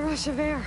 rush of air.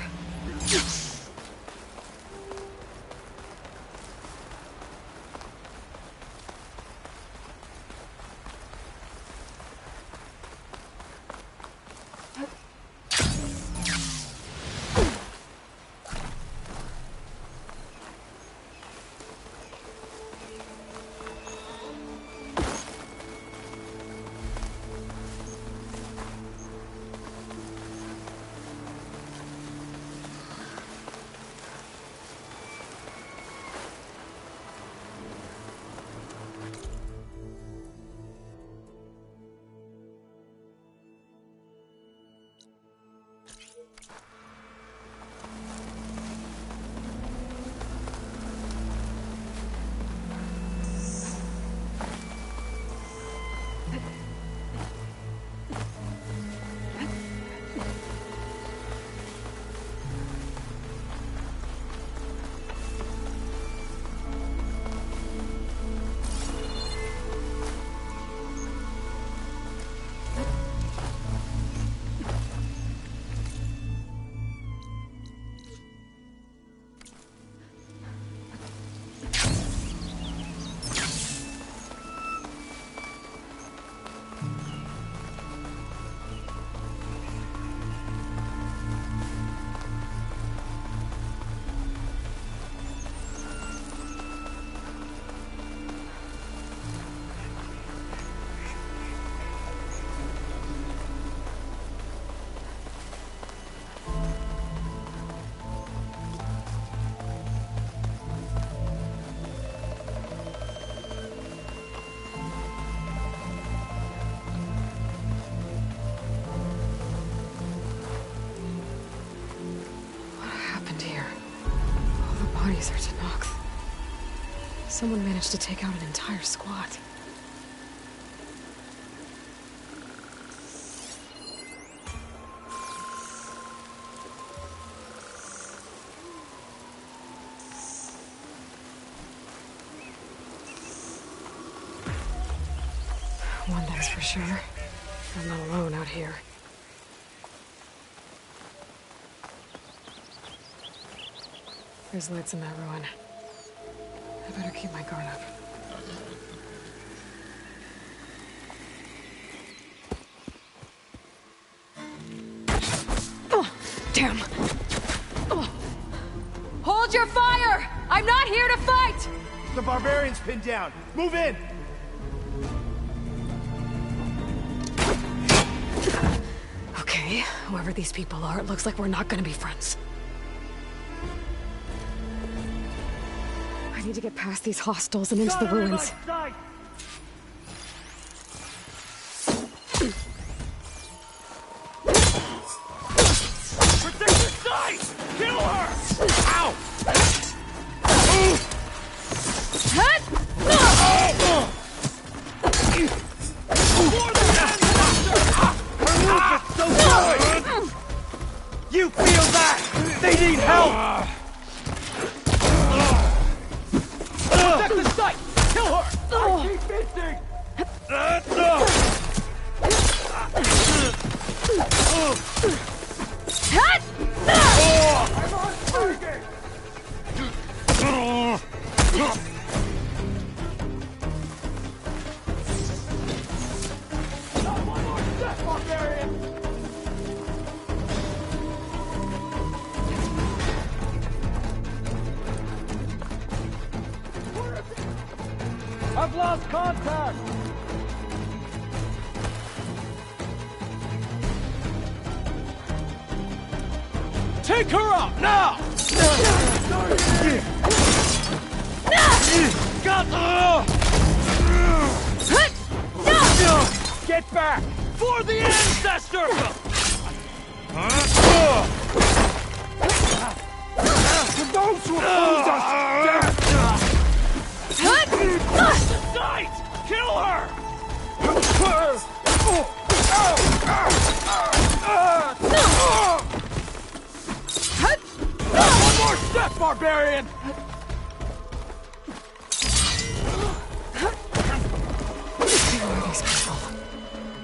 Someone managed to take out an entire squad. One thing's for sure, I'm not alone out here. There's lights in that ruin. I better keep my guard up. Oh, damn. Oh. Hold your fire! I'm not here to fight! The barbarian's pinned down. Move in! Okay, whoever these people are, it looks like we're not gonna be friends. I need to get past these hostels and into the ruins. Protect your side! Kill her! Ow! You feel that? They need help! Protect the site! Kill her! I keep missing! I'm on target! Not one more step, barbarian! I've lost contact! Take her out, now! Get back! For the ancestor! For those who oppose us, death! Kill her! One more step, barbarian! Who are these people?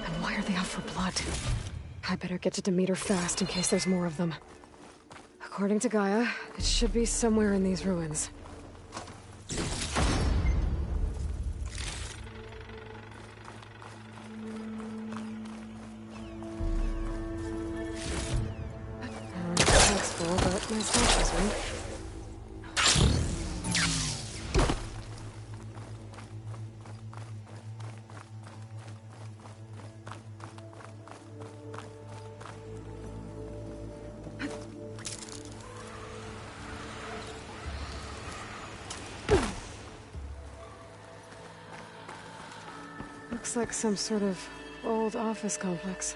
And why are they out for blood? I better get to Demeter fast in case there's more of them. According to Gaia, it should be somewhere in these ruins. Tank's full, but my stash is weak. Looks like some sort of old office complex.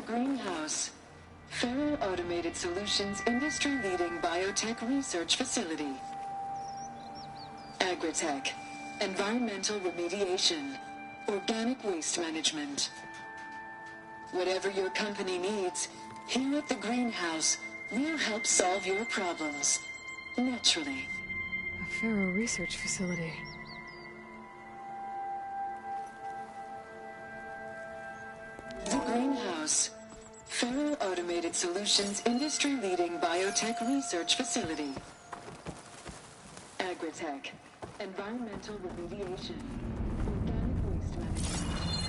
Greenhouse. Faro Automated Solutions industry-leading biotech research facility. Agritech. Environmental remediation. Organic waste management. Whatever your company needs, here at the Greenhouse, we'll help solve your problems. Naturally. A Faro research facility. The Greenhouse. Faro Automated Solutions industry-leading biotech research facility. Agritech. Environmental remediation. Organic waste management.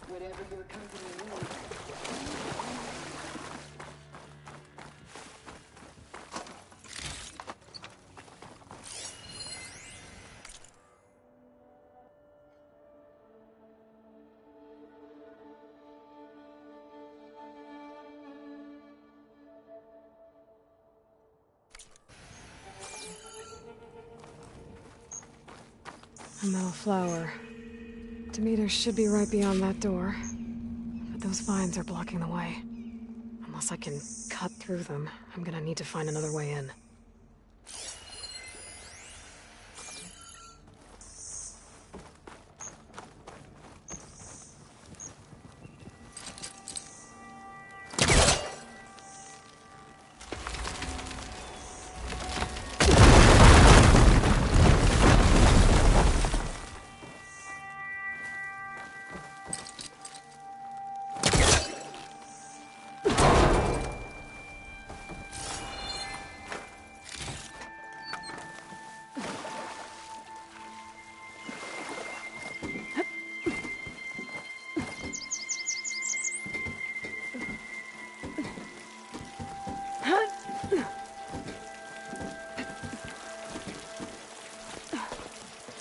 Whatever your company needs. A metal flower. Demeters should be right beyond that door. But those vines are blocking the way. Unless I can cut through them, I'm gonna need to find another way in.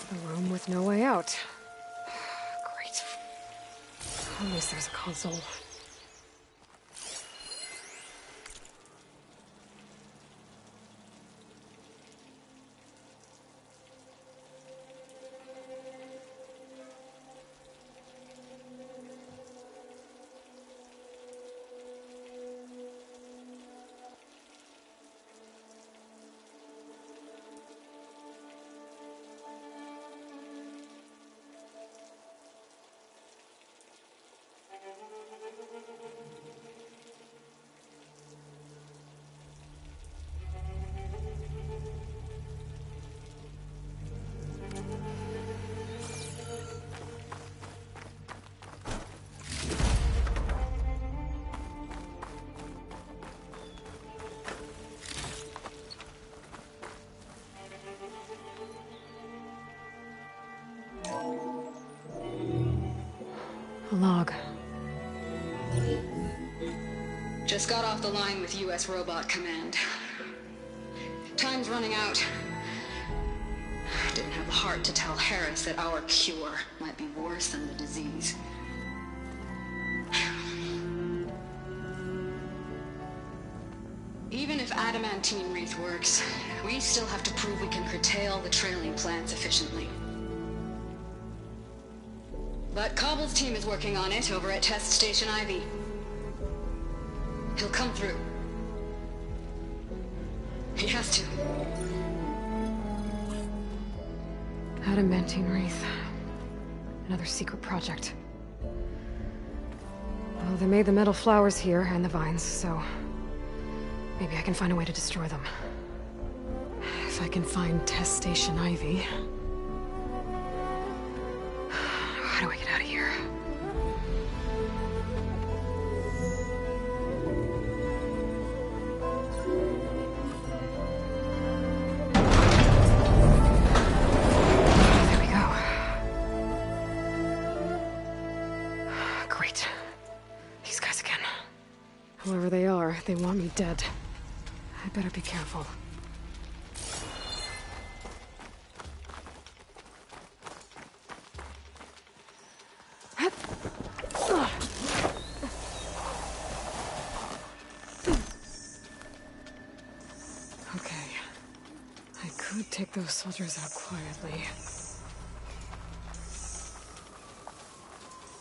A room with no way out. Great. At least there's a console. A log. Just got off the line with U.S. Robot Command. Time's running out. Didn't have the heart to tell Harris that our cure might be worse than the disease. Even if adamantine wreath works, we still have to prove we can curtail the trailing plants efficiently. But Cobble's team is working on it over at Test Station Ivy. He'll come through. He has to. Adamantine wreath. Another secret project. Well, they made the metal flowers here and the vines, so maybe I can find a way to destroy them. If I can find Test Station Ivy. How do I get out of here? There we go. Great. These guys again. Whoever they are, they want me dead. I better be careful. Okay. I could take those soldiers out quietly.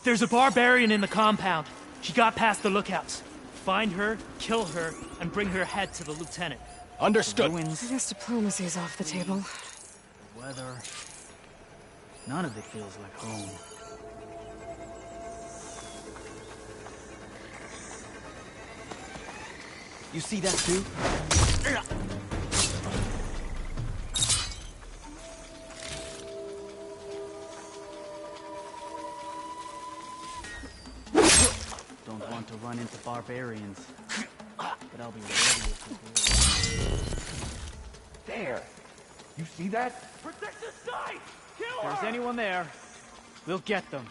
There's a barbarian in the compound. She got past the lookouts. Find her, kill her, and bring her head to the lieutenant. Understood. I guess diplomacy's off the table. Weather. None of it feels like home. You see that too? Don't want to run into barbarians, but I'll be ready if you do. There. You see that? Protect the site! Kill If her! there's anyone there, we'll get them.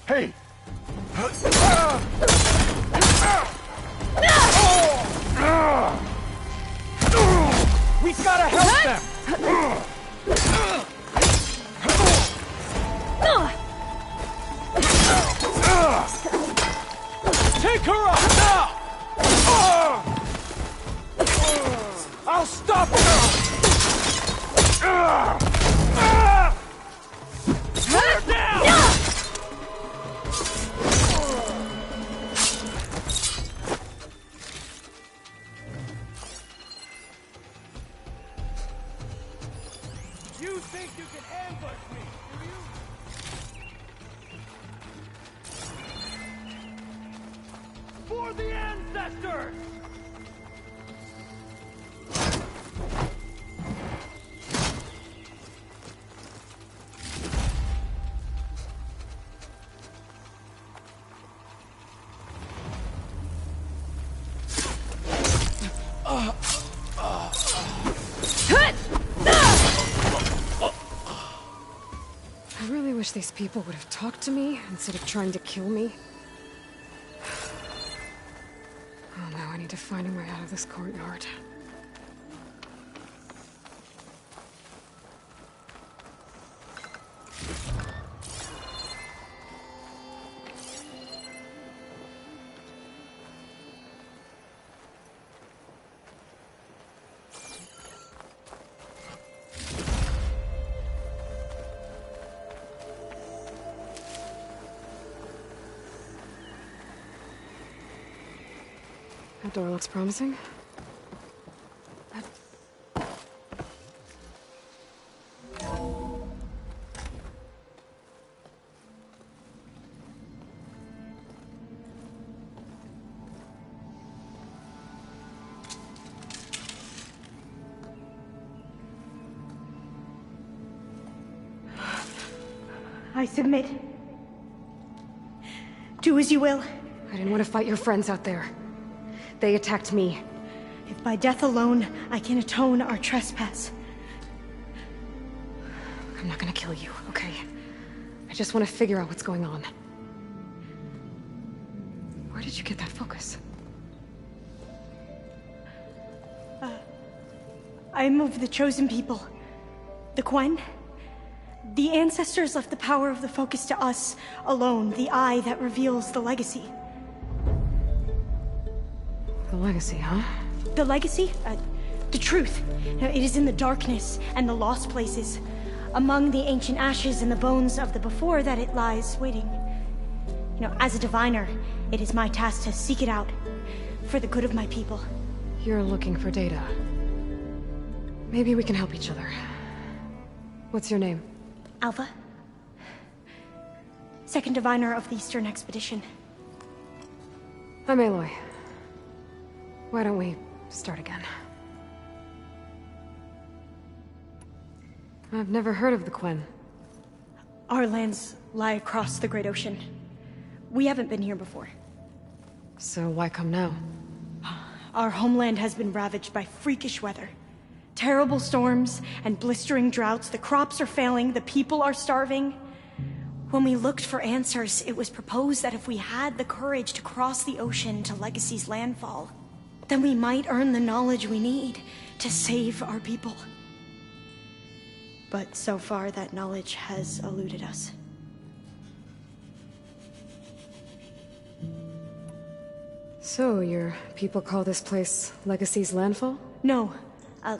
Hey! We've gotta help them! Take her up now! I'll stop her! Put her down! You think you can ambush me, do you? For the ancestors! I really wish these people would have talked to me instead of trying to kill me. Oh no, I need to find a way out of this courtyard. That door looks promising. I submit. Do as you will. I didn't want to fight your friends out there. They attacked me. If by death alone I can atone our trespass. I'm not gonna kill you, okay? I just want to figure out what's going on. Where did you get that focus? I moved the chosen people. The Quen. The ancestors left the power of the focus to us alone, the eye that reveals the legacy. The legacy, huh? The legacy? The truth. It is in the darkness and the lost places, among the ancient ashes and the bones of the before that it lies waiting. As a diviner, it is my task to seek it out, for the good of my people. You're looking for data. Maybe we can help each other. What's your name? Alva. Second diviner of the Eastern Expedition. I'm Aloy. Why don't we start again? I've never heard of the Quen. Our lands lie across the Great Ocean. We haven't been here before. So why come now? Our homeland has been ravaged by freakish weather. Terrible storms and blistering droughts. The crops are failing, the people are starving. When we looked for answers, it was proposed that if we had the courage to cross the ocean to Legacy's landfall, then we might earn the knowledge we need to save our people. But so far, that knowledge has eluded us. So, your people call this place Legacy's landfall? No.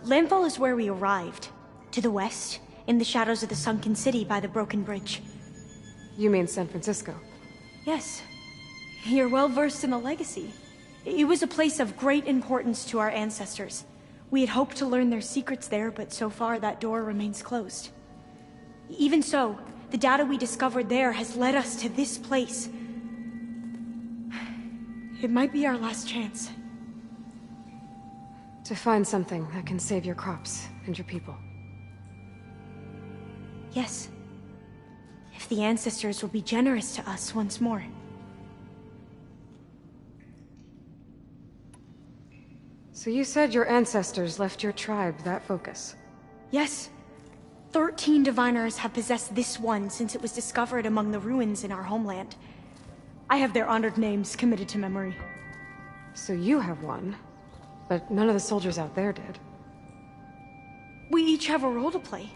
Landfall is where we arrived. To the west, in the shadows of the sunken city by the broken bridge. You mean San Francisco? Yes. You're well versed in the legacy. It was a place of great importance to our ancestors. We had hoped to learn their secrets there, but so far that door remains closed. Even so, the data we discovered there has led us to this place. It might be our last chance. To find something that can save your crops and your people. Yes. If the ancestors will be generous to us once more. So you said your ancestors left your tribe that focus? Yes. 13 diviners have possessed this one since it was discovered among the ruins in our homeland. I have their honored names committed to memory. So you have one, but none of the soldiers out there did. We each have a role to play.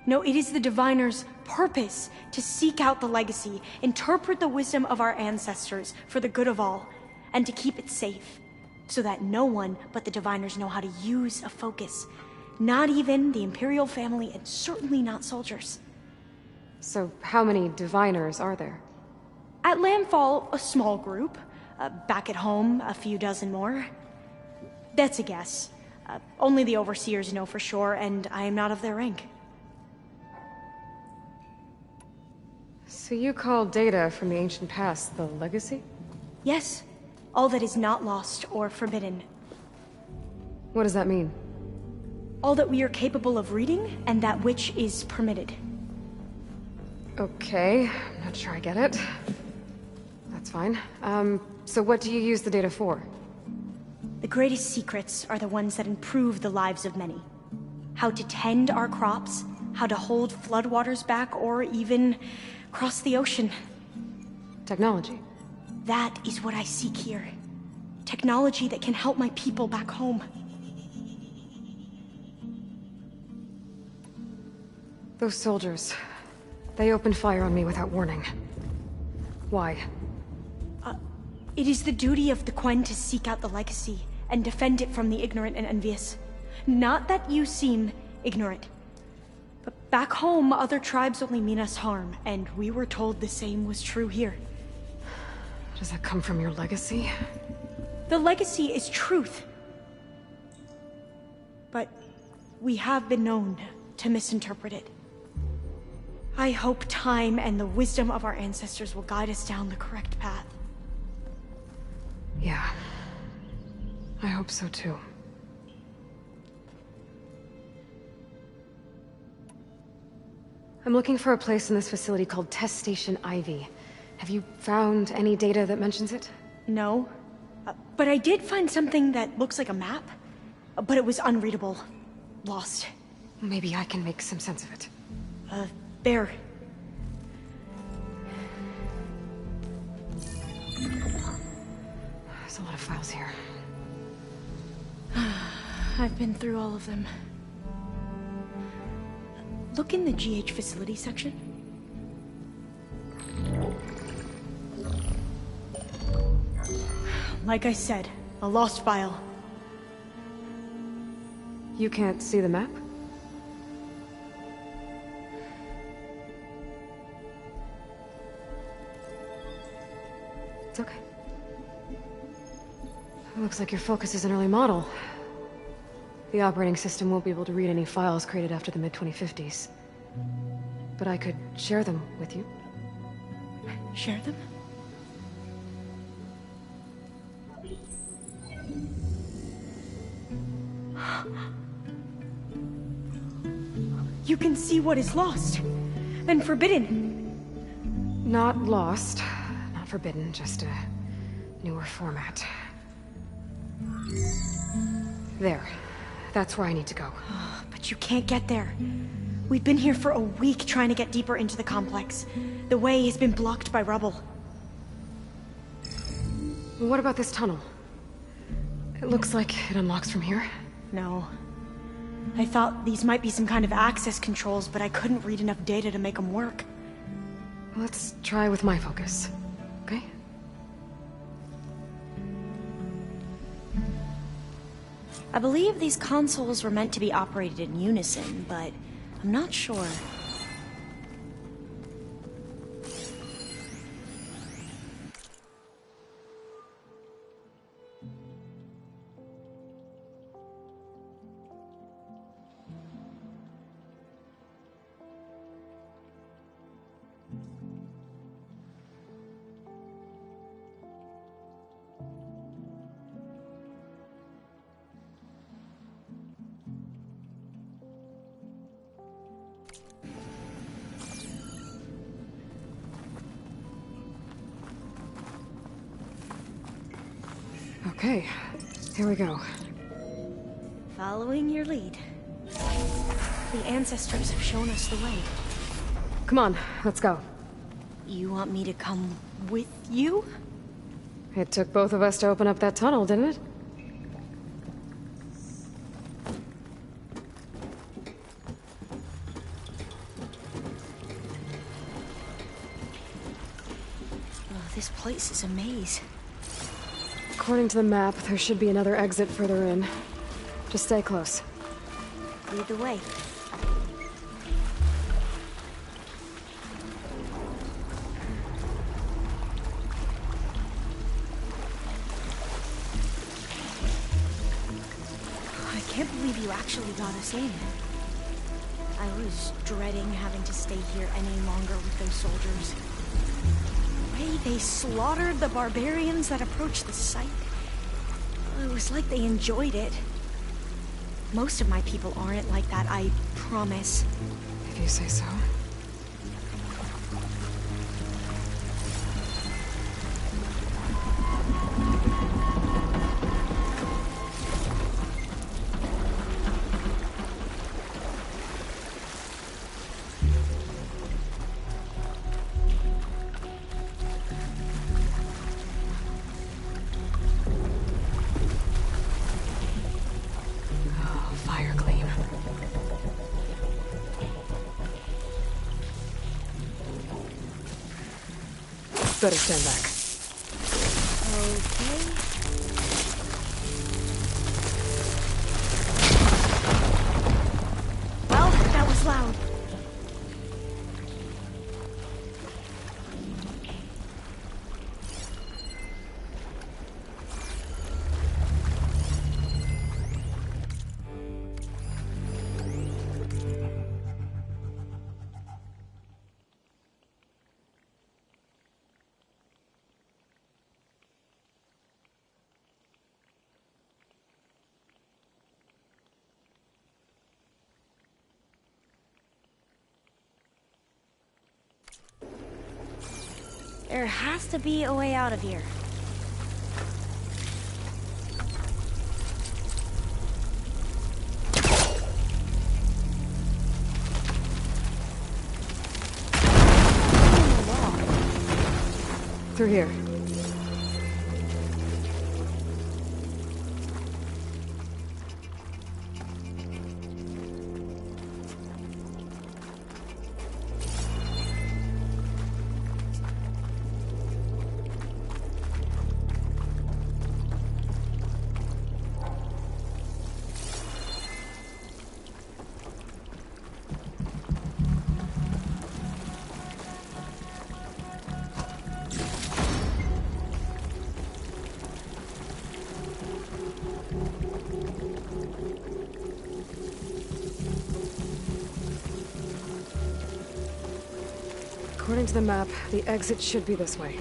No, it is the diviner's purpose to seek out the legacy, interpret the wisdom of our ancestors for the good of all, and to keep it safe, so that no one but the diviners know how to use a focus. Not even the Imperial family, and certainly not soldiers. So how many diviners are there? At landfall, a small group. Back at home, a few dozen more. That's a guess. Only the overseers know for sure, and I am not of their rank. So you call data from the ancient past the legacy? Yes. All that is not lost or forbidden. What does that mean? All that we are capable of reading, and that which is permitted. Okay, I'm not sure I get it. That's fine. So what do you use the data for? The greatest secrets are the ones that improve the lives of many. How to tend our crops, how to hold floodwaters back, or even cross the ocean. Technology. That is what I seek here. Technology that can help my people back home. Those soldiers, they opened fire on me without warning. Why? It is the duty of the Quen to seek out the legacy and defend it from the ignorant and envious. Not that you seem ignorant. But back home, other tribes only mean us harm, and we were told the same was true here. Does that come from your legacy? The legacy is truth. But we have been known to misinterpret it. I hope time and the wisdom of our ancestors will guide us down the correct path. Yeah. I hope so too. I'm looking for a place in this facility called Test Station Ivy. Have you found any data that mentions it? No. But I did find something that looks like a map. But it was unreadable. Lost. Maybe I can make some sense of it. There. There's a lot of files here. I've been through all of them. Look in the GH facility section. Like I said, a lost file. You can't see the map? It's okay. It looks like your focus is an early model. The operating system won't be able to read any files created after the mid-2050s. But I could share them with you. Share them? You can see what is lost and forbidden. Not lost, not forbidden, just a newer format. There. That's where I need to go. But you can't get there. We've been here for a week trying to get deeper into the complex. The way has been blocked by rubble. What about this tunnel? It looks like it unlocks from here. No. I thought these might be some kind of access controls, but I couldn't read enough data to make them work. Let's try with my focus, okay? I believe these consoles were meant to be operated in unison, but I'm not sure. Okay, here we go. Following your lead. The ancestors have shown us the way. Come on, let's go. You want me to come with you? It took both of us to open up that tunnel, didn't it? Oh, this place is a maze. According to the map, there should be another exit further in. Just stay close. Lead the way. I can't believe you actually got us in. I was dreading having to stay here any longer with those soldiers. The way they slaughtered the barbarians that approached the site. It was like they enjoyed it. Most of my people aren't like that, I promise. If you say so. Better stand back. Okay. Well, that was loud. There has to be a way out of here. Through here. According to the map, the exit should be this way.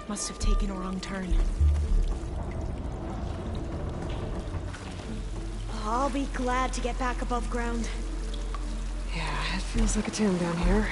Must have taken a wrong turn. I'll be glad to get back above ground. Yeah, it feels like a tomb down here.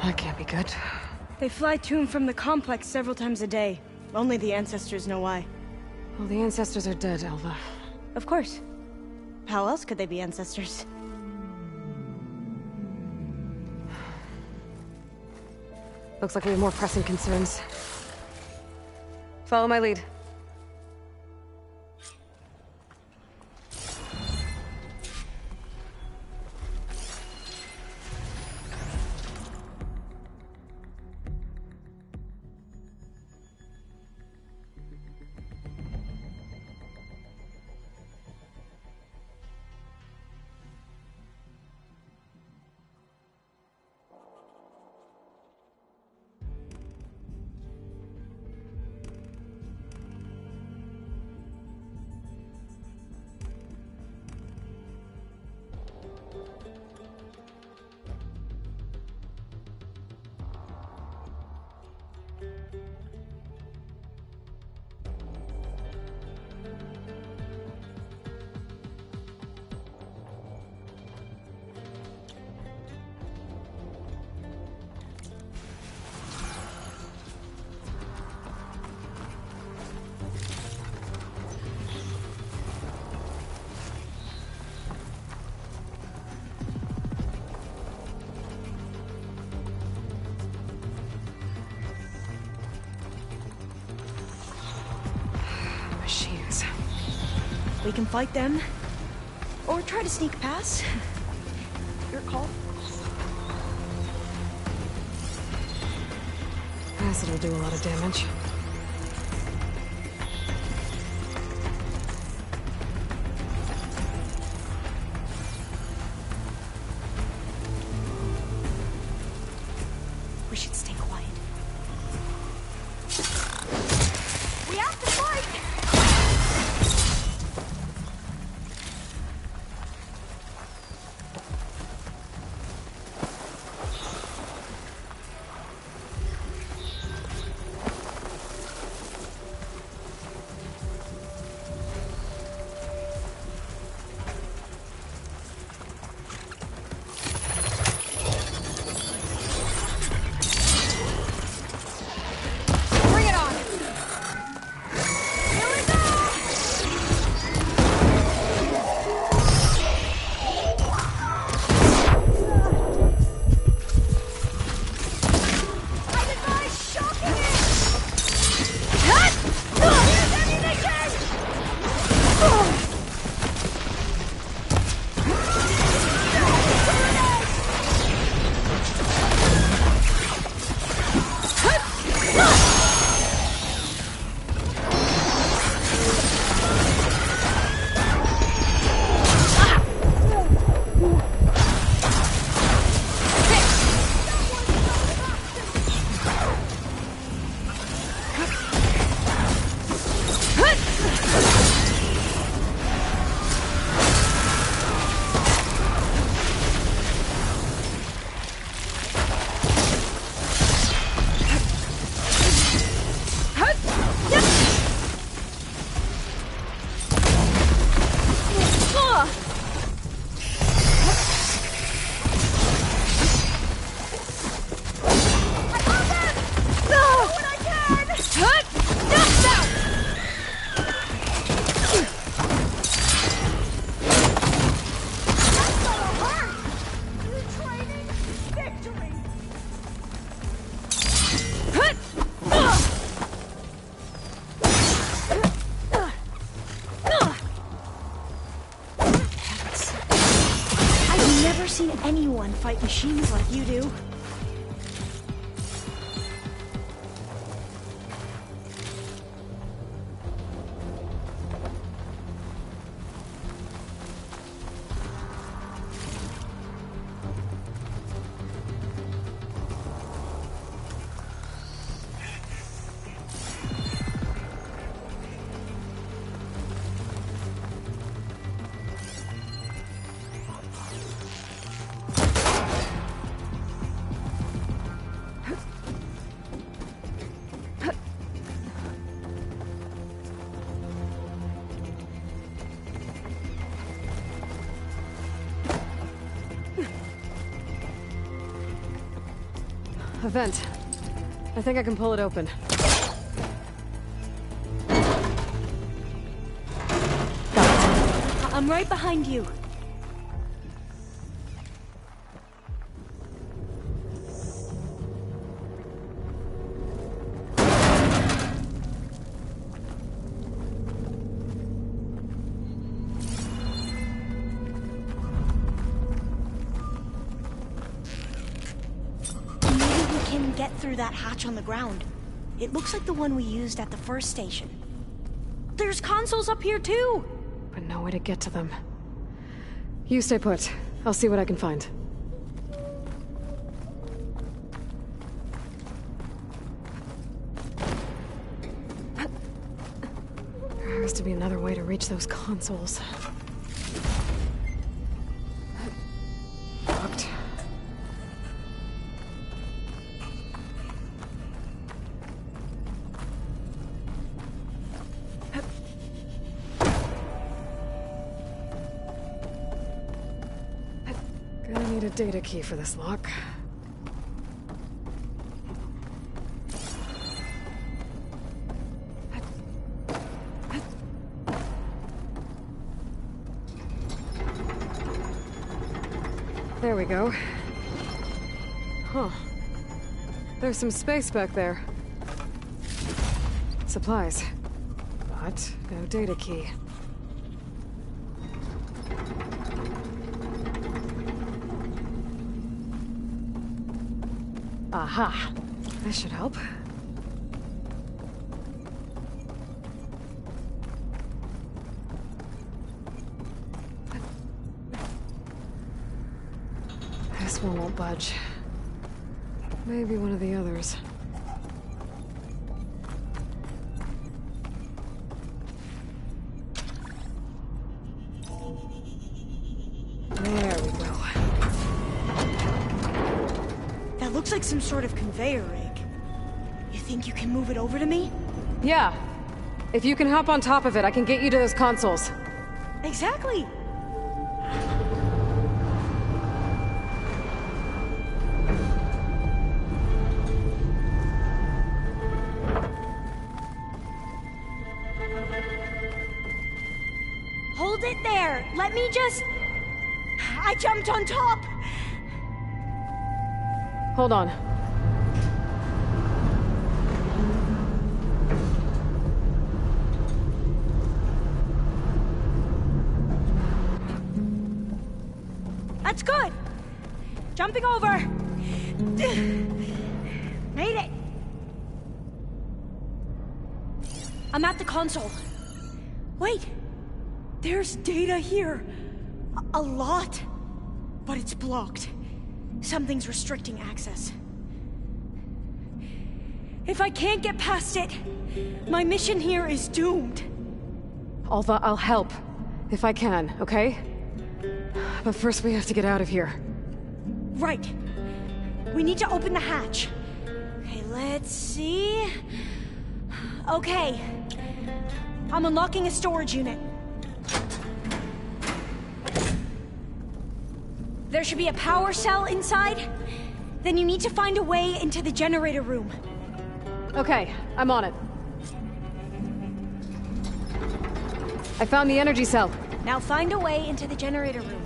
That can't be good. They fly to and from the complex several times a day. Only the ancestors know why. Well, the ancestors are dead, Alva. Of course. How else could they be ancestors? Looks like we have more pressing concerns. Follow my lead. Machines. We can fight them, or try to sneak past. Your call. Acid will do a lot of damage. We should stay quiet. We have to fight! anyone fight machines like you do. A vent. I think I can pull it open. I'm right behind you. Get through that hatch on the ground. It looks like the one we used at the first station. There's consoles up here too! But no way to get to them. You stay put. I'll see what I can find. There has to be another way to reach those consoles. Locked. Gonna need a data key for this lock. There we go. Huh. There's some space back there. Supplies. But no data key. Aha! This should help. This one won't budge. Maybe one of the others. There we go. That looks like some sort of conveyor rig. You think you can move it over to me? Yeah. If you can hop on top of it, I can get you to those consoles. Exactly! Hold it there! Let me just... I jumped on top! Hold on. That's good! Jumping over! Made it! I'm at the console. Wait! There's data here. A lot. But it's blocked. Something's restricting access. If I can't get past it, my mission here is doomed. Although I'll help. If I can, okay? But first we have to get out of here. Right. We need to open the hatch. Okay, let's see... Okay. I'm unlocking a storage unit. There should be a power cell inside. Then you need to find a way into the generator room. Okay, I'm on it. I found the energy cell. Now find a way into the generator room.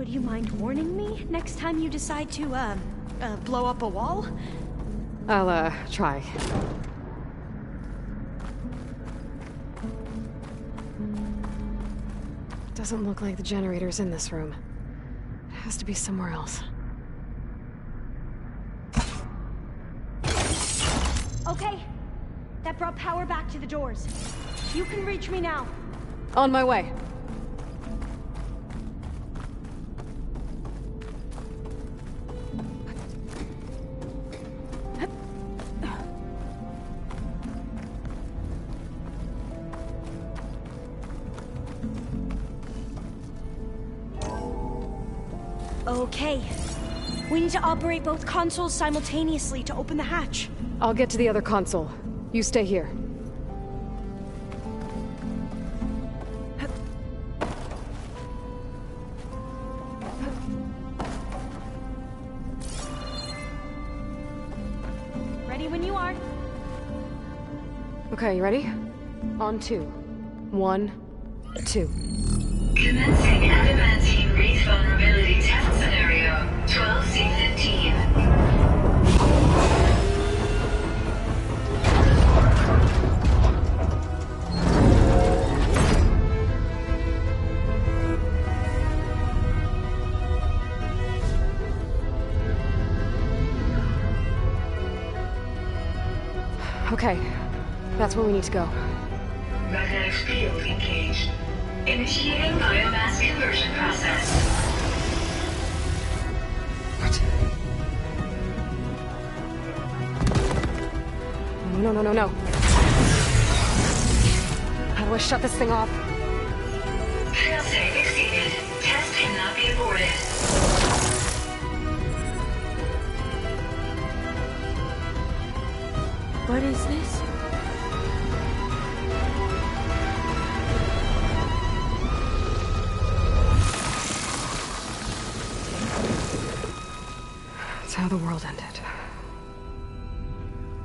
Would you mind warning me next time you decide to, blow up a wall? I'll, try. Doesn't look like the generator's in this room. It has to be somewhere else. Okay. That brought power back to the doors. You can reach me now. On my way. Okay. We need to operate both consoles simultaneously to open the hatch. I'll get to the other console. You stay here. Ready when you are. Okay, you ready? On 2. 1, 2. Commencing adamantine wreath vulnerability test scenario 12C15. Okay, that's where we need to go. Magnetic field engaged. Initiating biomass conversion process. What? No. How do I shut this thing off? Failsafe exceeded. Test cannot be aborted. What is this? That's how the world ended.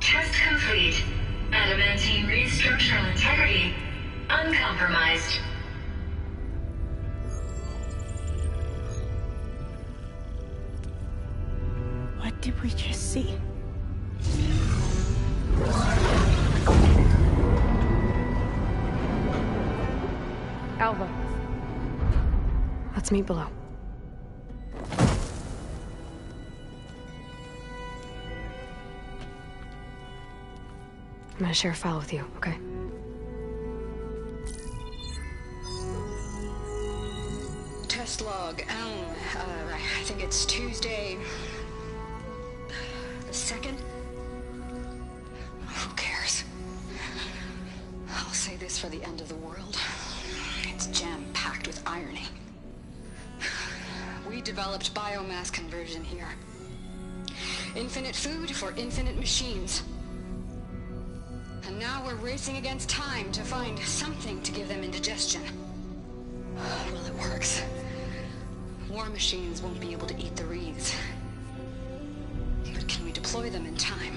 Test complete. Adamantine wreath structural integrity uncompromised. What did we just see? Alva. Let's meet below. I'm gonna share a file with you, okay? Test log, I think it's Tuesday the 2nd? Who cares? I'll say this for the end of the world. It's jam-packed with irony. We developed biomass conversion here. Infinite food for infinite machines. And now we're racing against time to find something to give them indigestion. Well, it works. War machines won't be able to eat the wreaths. But can we deploy them in time?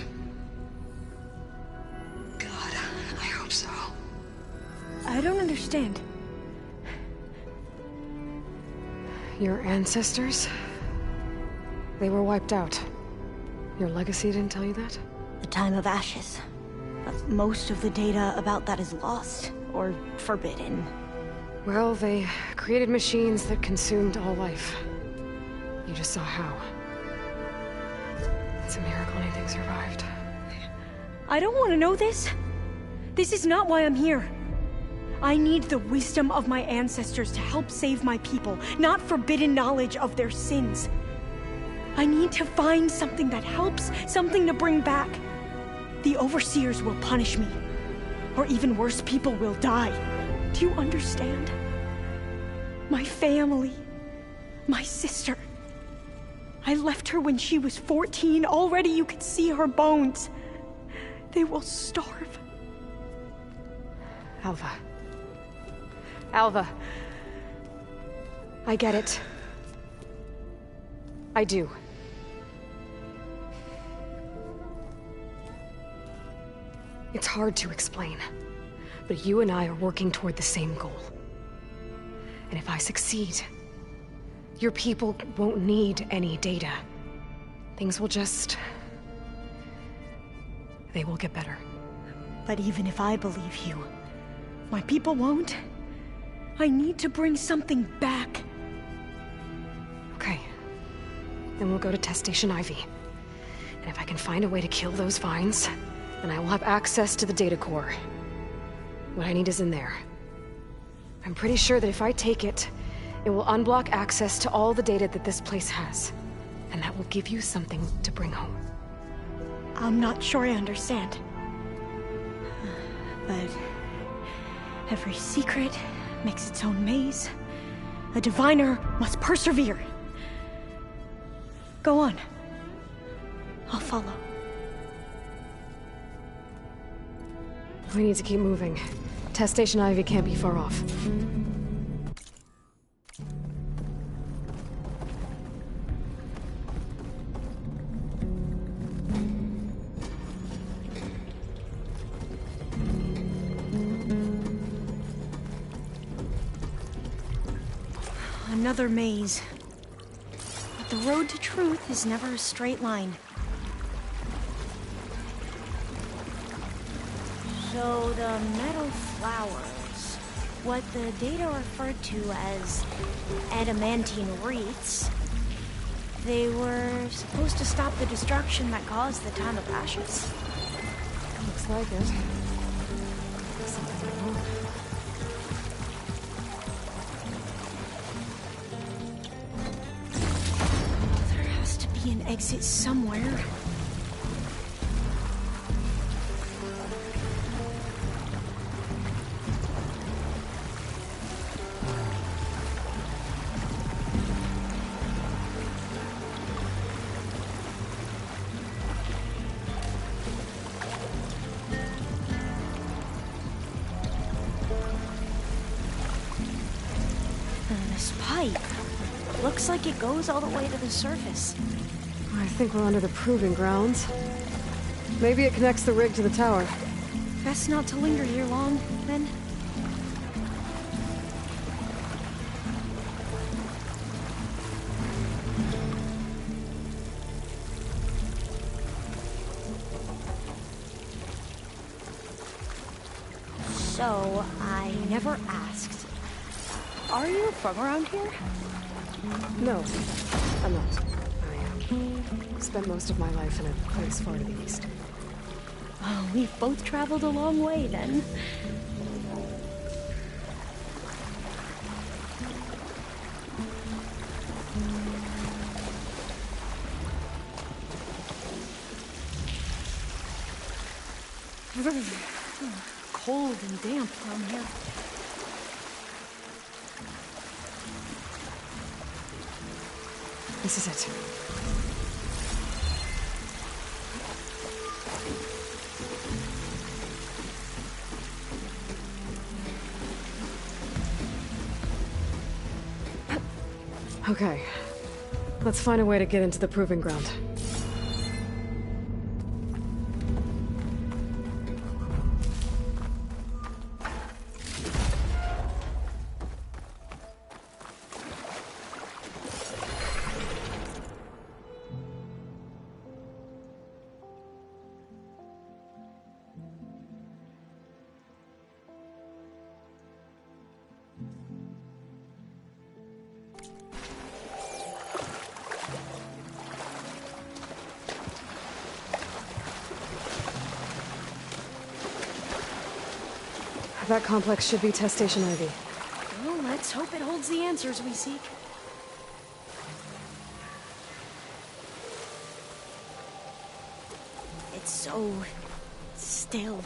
God, I hope so. I don't understand. Your ancestors? They were wiped out. Your legacy didn't tell you that? The time of ashes. But most of the data about that is lost, or forbidden. Well, they created machines that consumed all life. You just saw how. It's a miracle anything survived. I don't want to know this. This is not why I'm here. I need the wisdom of my ancestors to help save my people, not forbidden knowledge of their sins. I need to find something that helps, something to bring back. The overseers will punish me. Or even worse, people will die. Do you understand? My family. My sister. I left her when she was 14. Already you could see her bones. They will starve. Alva. Alva. I get it. I do. It's hard to explain, but you and I are working toward the same goal. And if I succeed, Your people won't need any data. Things will just... they will get better. But even if I believe you, my people won't. I need to bring something back. Okay. Then we'll go to Test Station Ivy. And if I can find a way to kill those vines, then I will have access to the data core. What I need is in there. I'm pretty sure that if I take it, it will unblock access to all the data that this place has. And that will give you something to bring home. I'm not sure I understand. But every secret makes its own maze. A diviner must persevere. Go on. I'll follow. We need to keep moving. Test Station Ivy can't be far off. Another maze. But the road to truth is never a straight line. So the metal flowers, what the data referred to as adamantine wreaths, they were supposed to stop the destruction that caused the Time of Ashes? Looks like it. Something went wrong. There has to be an exit somewhere. This pipe looks like it goes all the way to the surface. I think we're under the proving grounds. Maybe it connects the rig to the tower. Best not to linger here long, then. So, I never asked. Are you from around here? No, I'm not. I spent most of my life in a place far to the east. Oh, we've both traveled a long way, then. Cold and damp from here. This is it. Okay. Let's find a way to get into the proving ground. That complex should be Test Station Ivy. Well, let's hope it holds the answers we seek. It's so... still.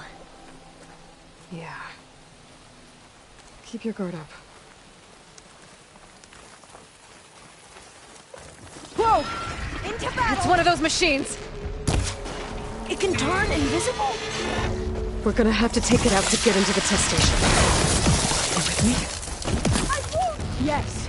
Yeah. Keep your guard up. Whoa! Into battle! It's one of those machines! It can turn invisible? We're gonna have to take it out to get into the test station. You with me? I won't! Yes.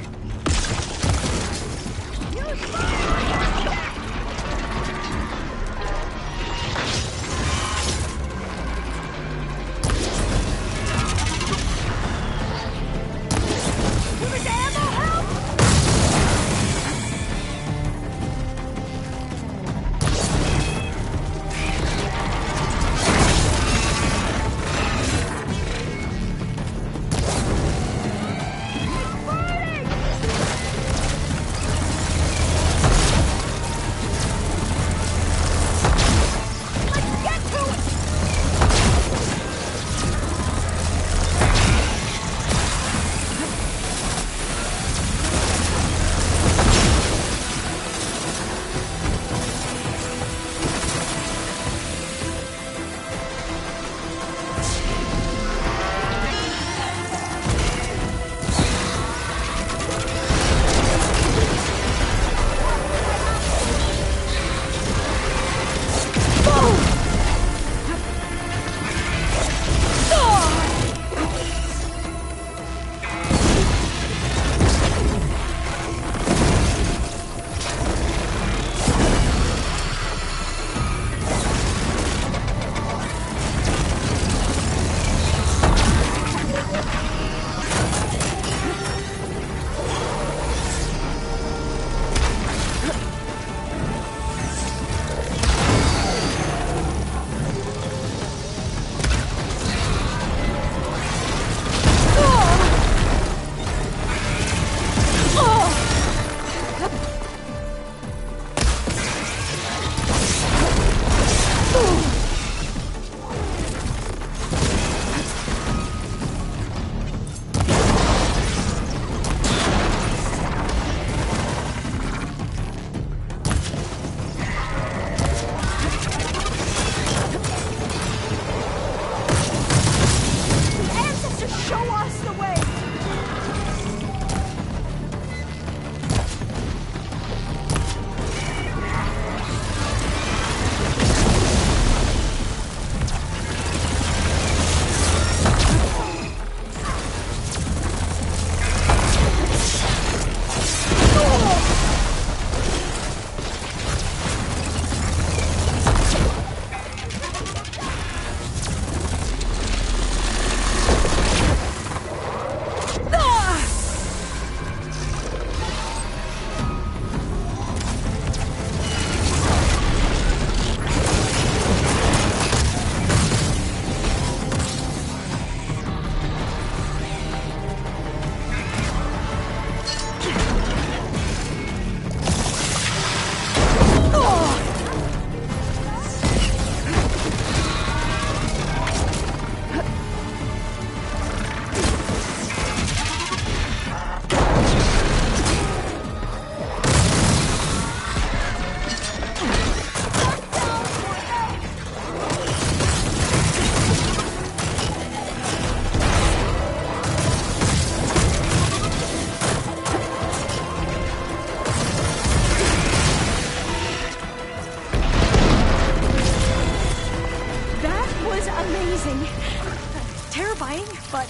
but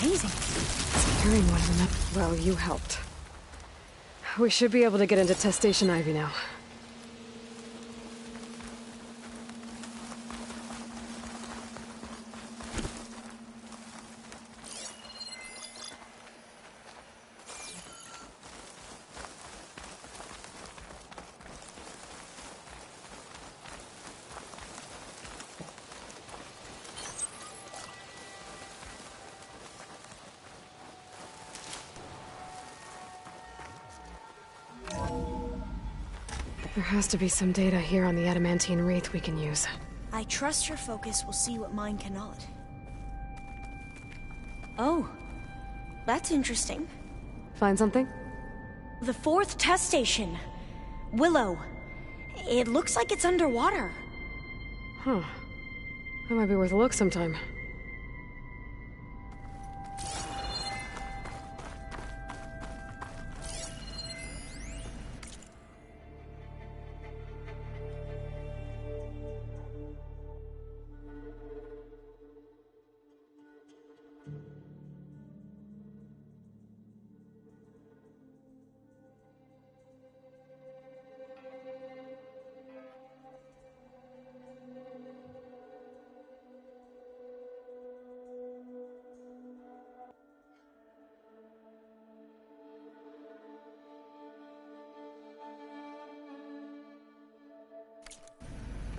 amazing. Hearing one of them. Well, you helped. We should be able to get into test station Ivy now. There has to be some data here on the adamantine wreath we can use. I trust your focus will see what mine cannot. Oh, that's interesting. Find something? The 4th test station. Willow. It looks like it's underwater. Huh. That might be worth a look sometime.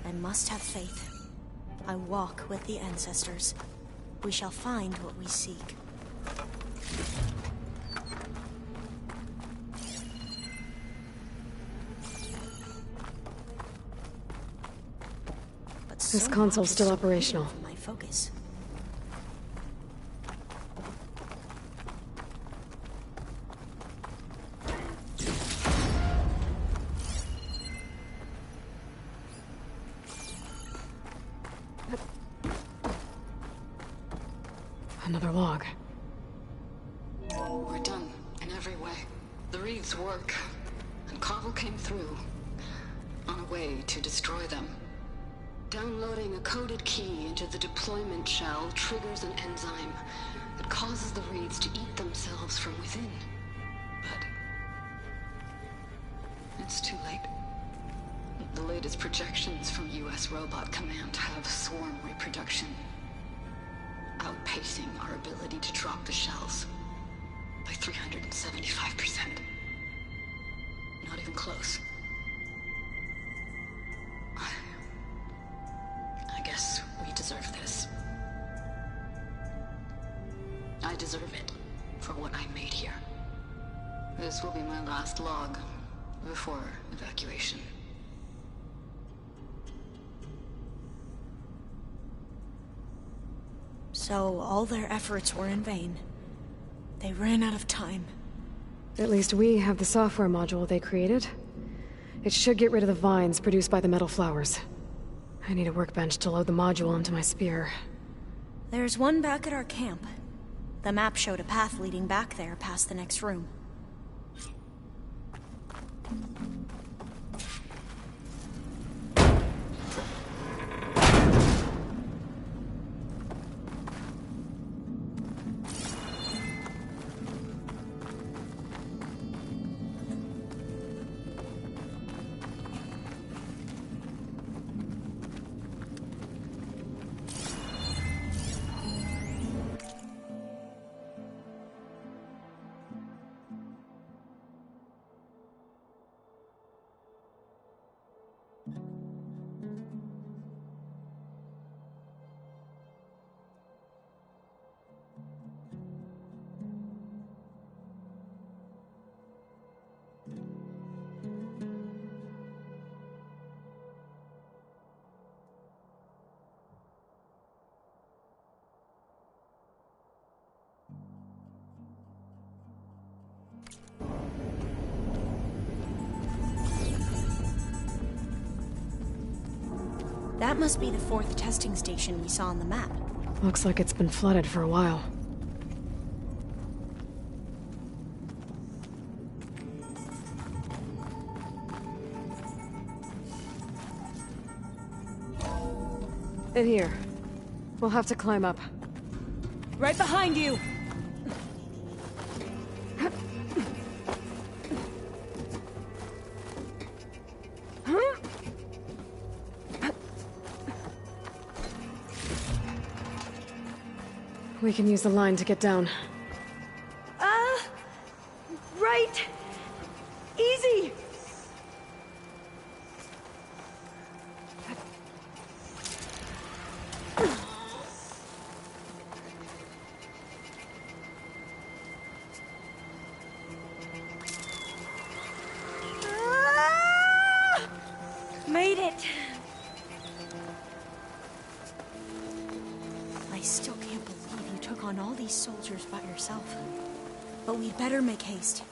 I must have faith. I walk with the ancestors. We shall find what we seek. But This so console's much is still so operational. from my focus. Another log. We're done, in every way. The wreaths work, and Cobble came through, on a way to destroy them. Downloading a coded key into the deployment shell triggers an enzyme that causes the wreaths to eat themselves from within. But it's too late. The latest projections from US Robot Command have swarm reproduction, outpacing our ability to drop the shells by 375%. Not even close. I guess we deserve this. I deserve it for what I made here. This will be my last log before evacuation. So all their efforts were in vain. They ran out of time. At least we have the software module they created. It should get rid of the vines produced by the metal flowers. I need a workbench to load the module into my spear. There's one back at our camp. The map showed a path leading back there past the next room. That must be the 4th testing station we saw on the map. Looks like it's been flooded for a while. In here. We'll have to climb up. Right behind you! We can use the line to get down. Right! Easy! Made it! I still can't believe you took on all these soldiers by yourself. But we'd better make haste.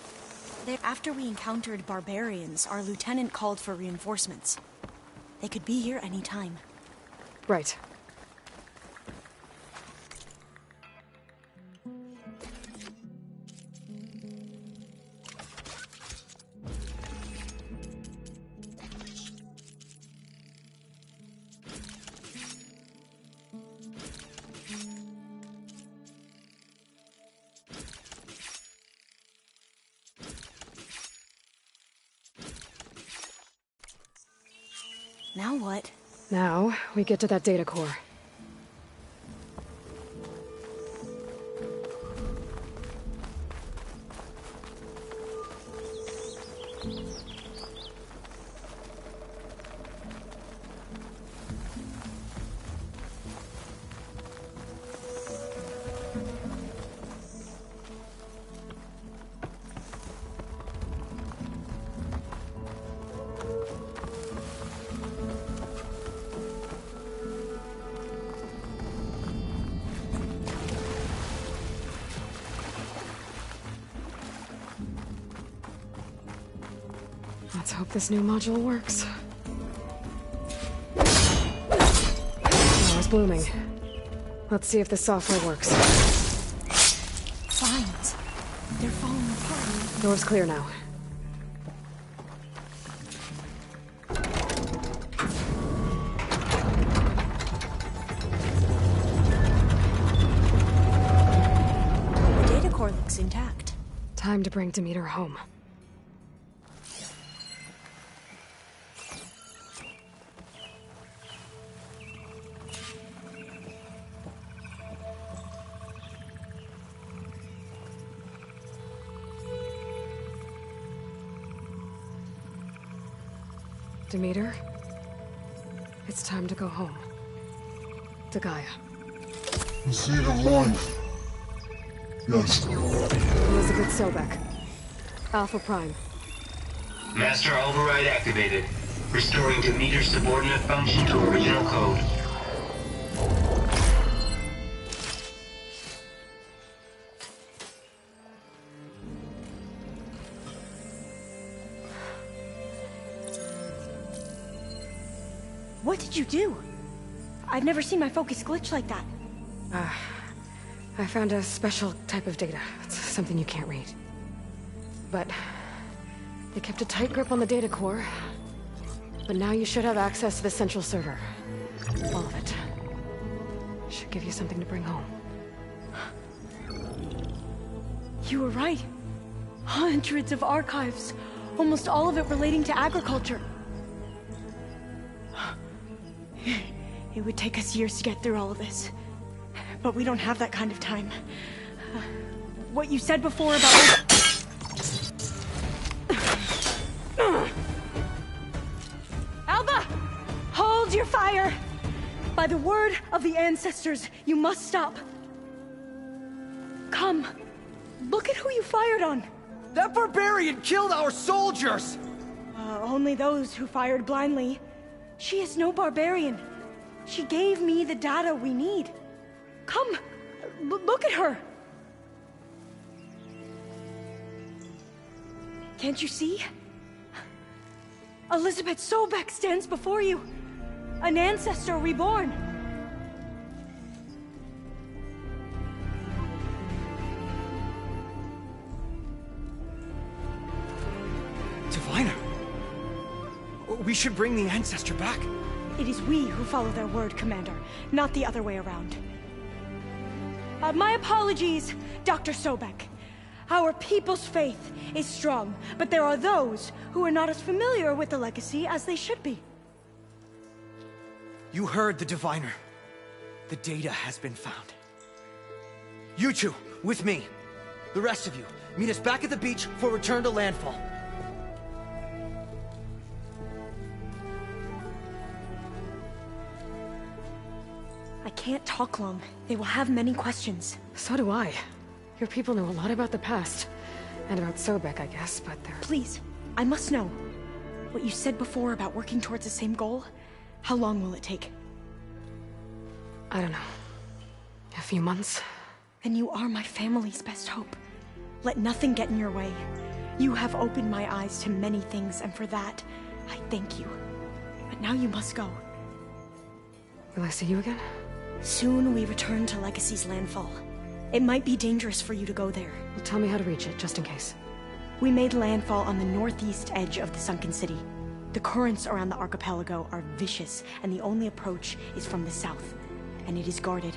After we encountered barbarians, our lieutenant called for reinforcements. They could be here any time. Right. Now what? Now, we get to that data core. Let's hope this new module works. Flower's blooming. Let's see if the software works. Vines. They're falling apart. Door's clear now. The data core looks intact. Time to bring Demeter home. Demeter, it's time to go home. To Gaia. The seed of life. Yes. Elizabeth Sobek. Alpha Prime. Master override activated. Restoring Demeter's subordinate function to original code. What did you do? I've never seen my focus glitch like that. I found a special type of data. It's something you can't read. But they kept a tight grip on the data core. But now you should have access to the central server. All of it. Should give you something to bring home. You were right. Hundreds of archives. Almost all of it relating to agriculture. It would take us years to get through all of this. But we don't have that kind of time. What you said before about... Alba! Hold your fire! By the word of the ancestors, you must stop. Come. Look at who you fired on. That barbarian killed our soldiers! Only those who fired blindly. She is no barbarian. She gave me the data we need. Come, look at her. Can't you see? Elizabeth Sobek stands before you. An ancestor reborn. Diviner! We should bring the ancestor back. It is we who follow their word, Commander, not the other way around. My apologies, Dr. Sobek. Our people's faith is strong, but there are those who are not as familiar with the legacy as they should be. You heard the diviner. The data has been found. You two, with me. The rest of you, meet us back at the beach for return to landfall. I can't talk long. They will have many questions. So do I. Your people know a lot about the past. And about Sobek, I guess, but they're... Please, I must know. What you said before about working towards the same goal, how long will it take? I don't know. A few months? Then you are my family's best hope. Let nothing get in your way. You have opened my eyes to many things, and for that, I thank you. But now you must go. Will I see you again? Soon we return to Legacy's landfall. It might be dangerous for you to go there. Well, tell me how to reach it, just in case. We made landfall on the northeast edge of the sunken city. The currents around the archipelago are vicious, and the only approach is from the south. And it is guarded.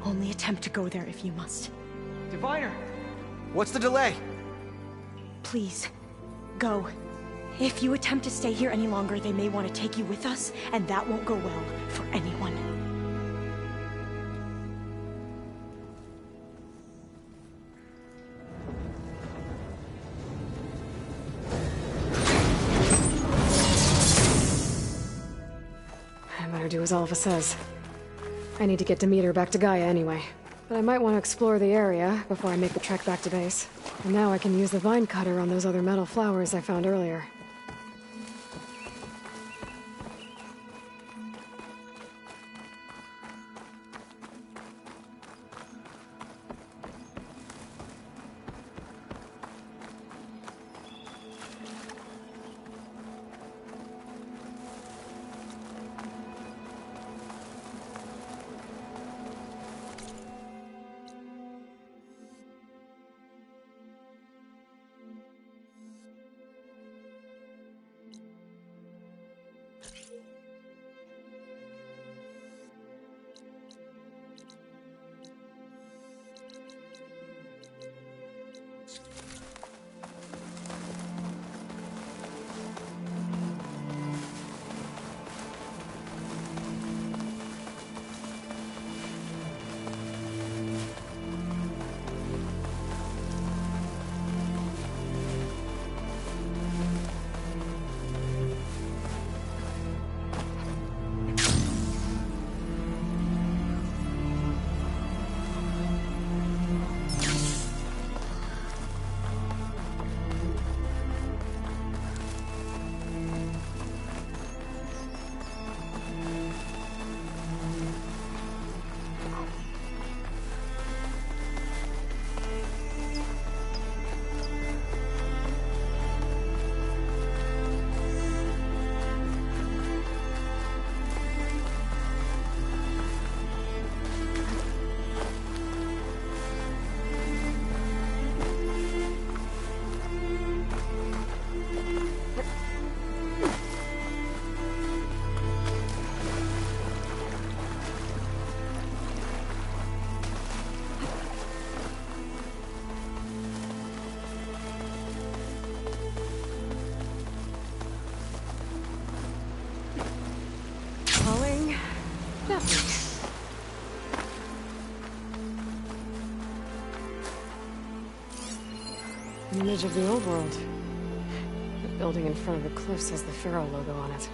Only attempt to go there if you must. Diviner! What's the delay? Please, go. If you attempt to stay here any longer, they may want to take you with us, and that won't go well for anyone. I better do as Alpha says. I need to get Demeter back to Gaia anyway. But I might want to explore the area before I make the trek back to base. And now I can use the vine cutter on those other metal flowers I found earlier. An image of the old world. The building in front of the cliffs has the Pharaoh logo on it.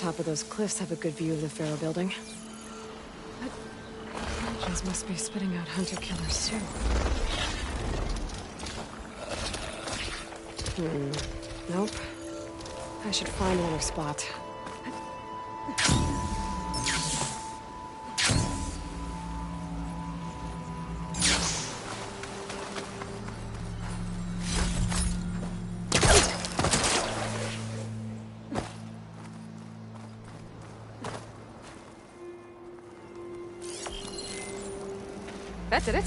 top of those cliffs have a good view of the Pharaoh building. But engines must be spitting out hunter-killers, too. Nope. I should find another spot. That did it.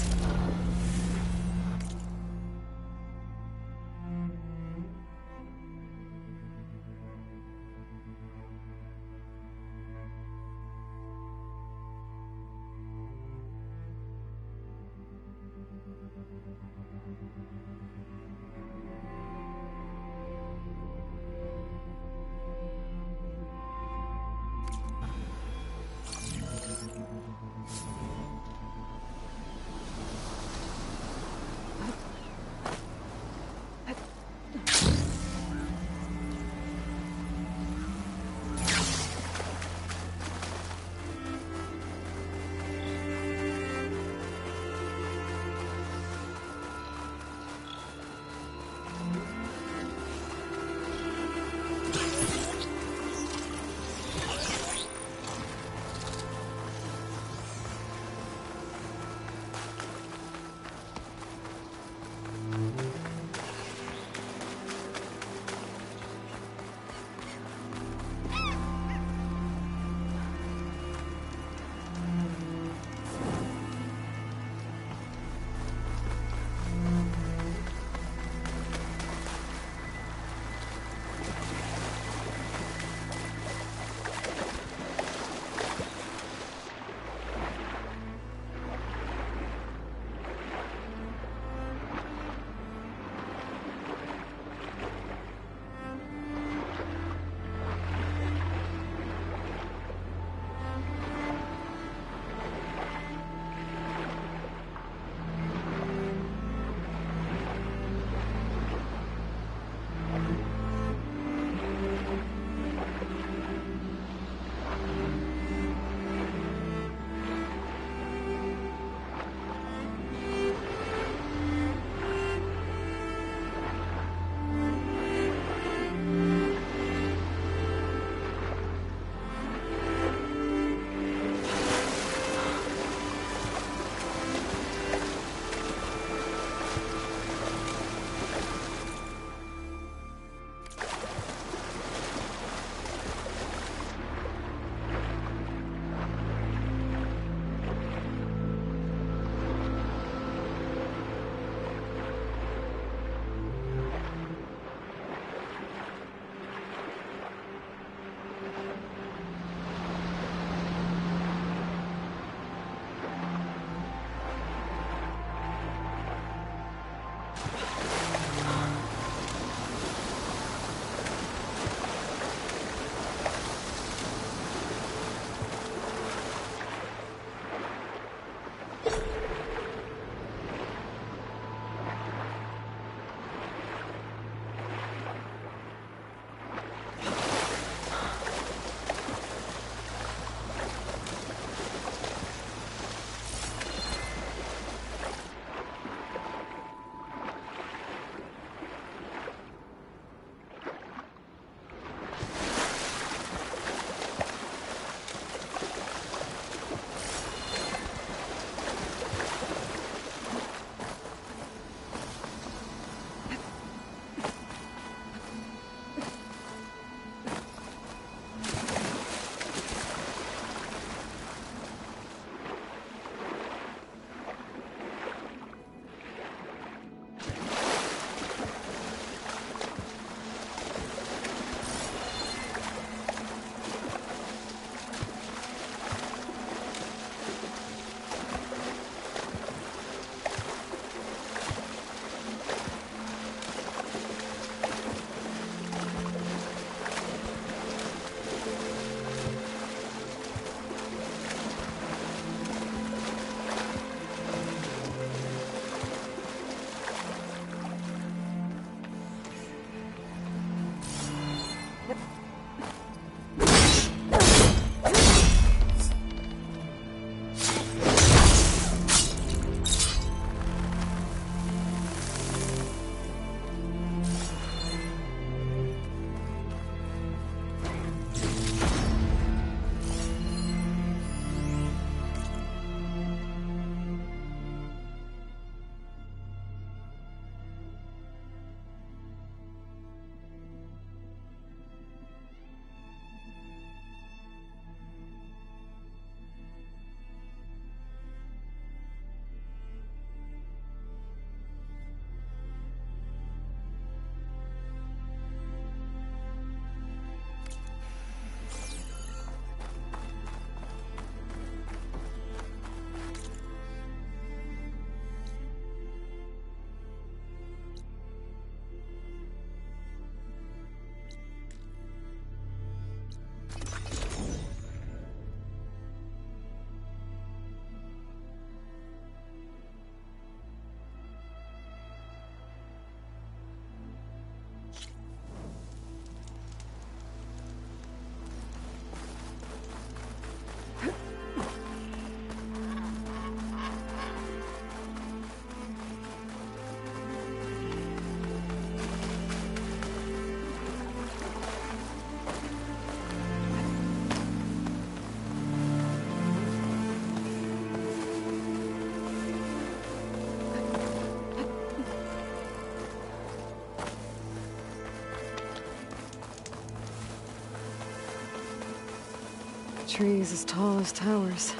Trees as tall as towers.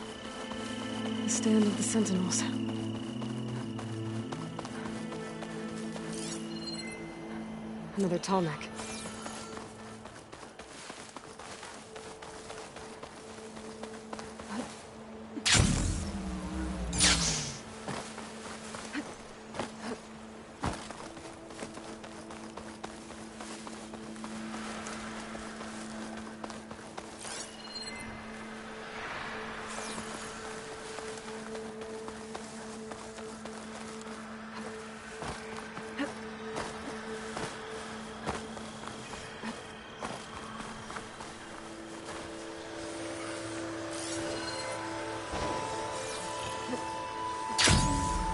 The stand of the sentinels. Another tall neck.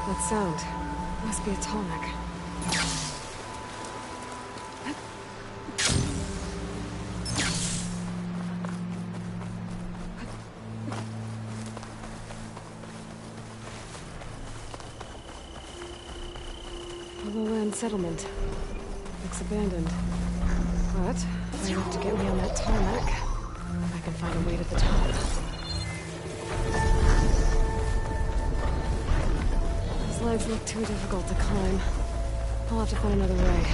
That sound must be a tall neck. A lowland settlement. Looks abandoned. But I have to get me on that tall neck. I can find a way to the top. These legs look too difficult to climb. I'll have to find another way.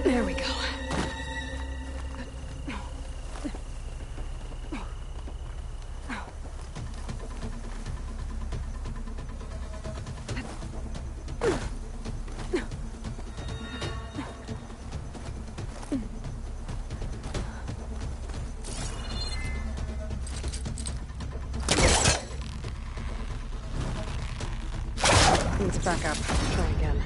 There we go. Needs back up. Try again.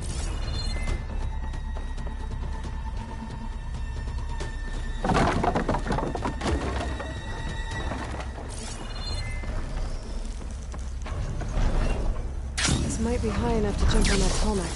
This might be high enough to jump on that tall neck.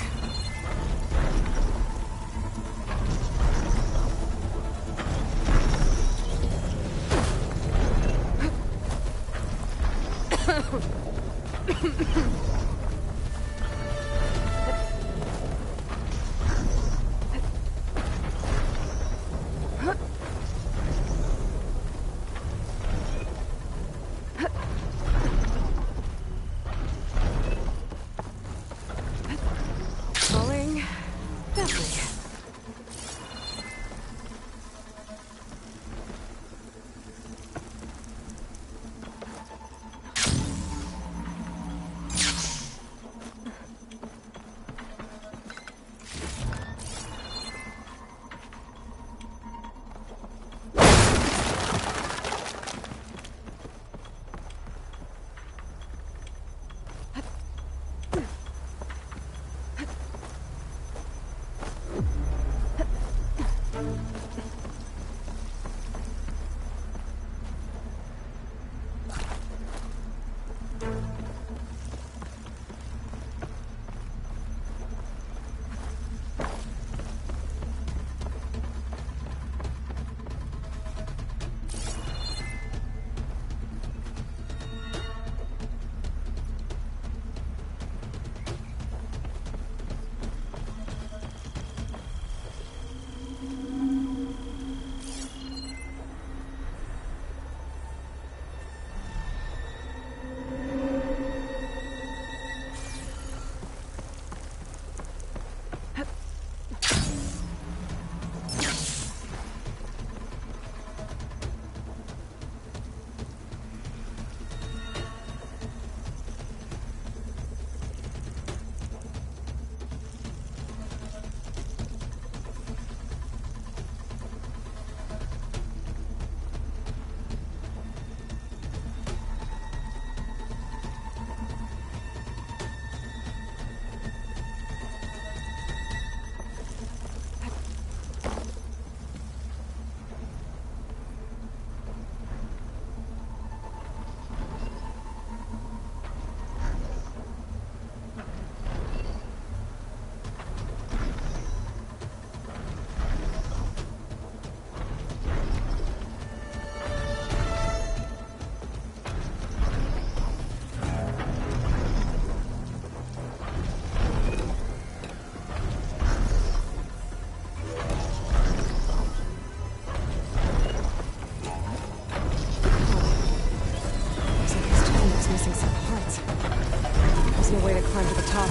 It's missing some parts. There's no way to climb to the top.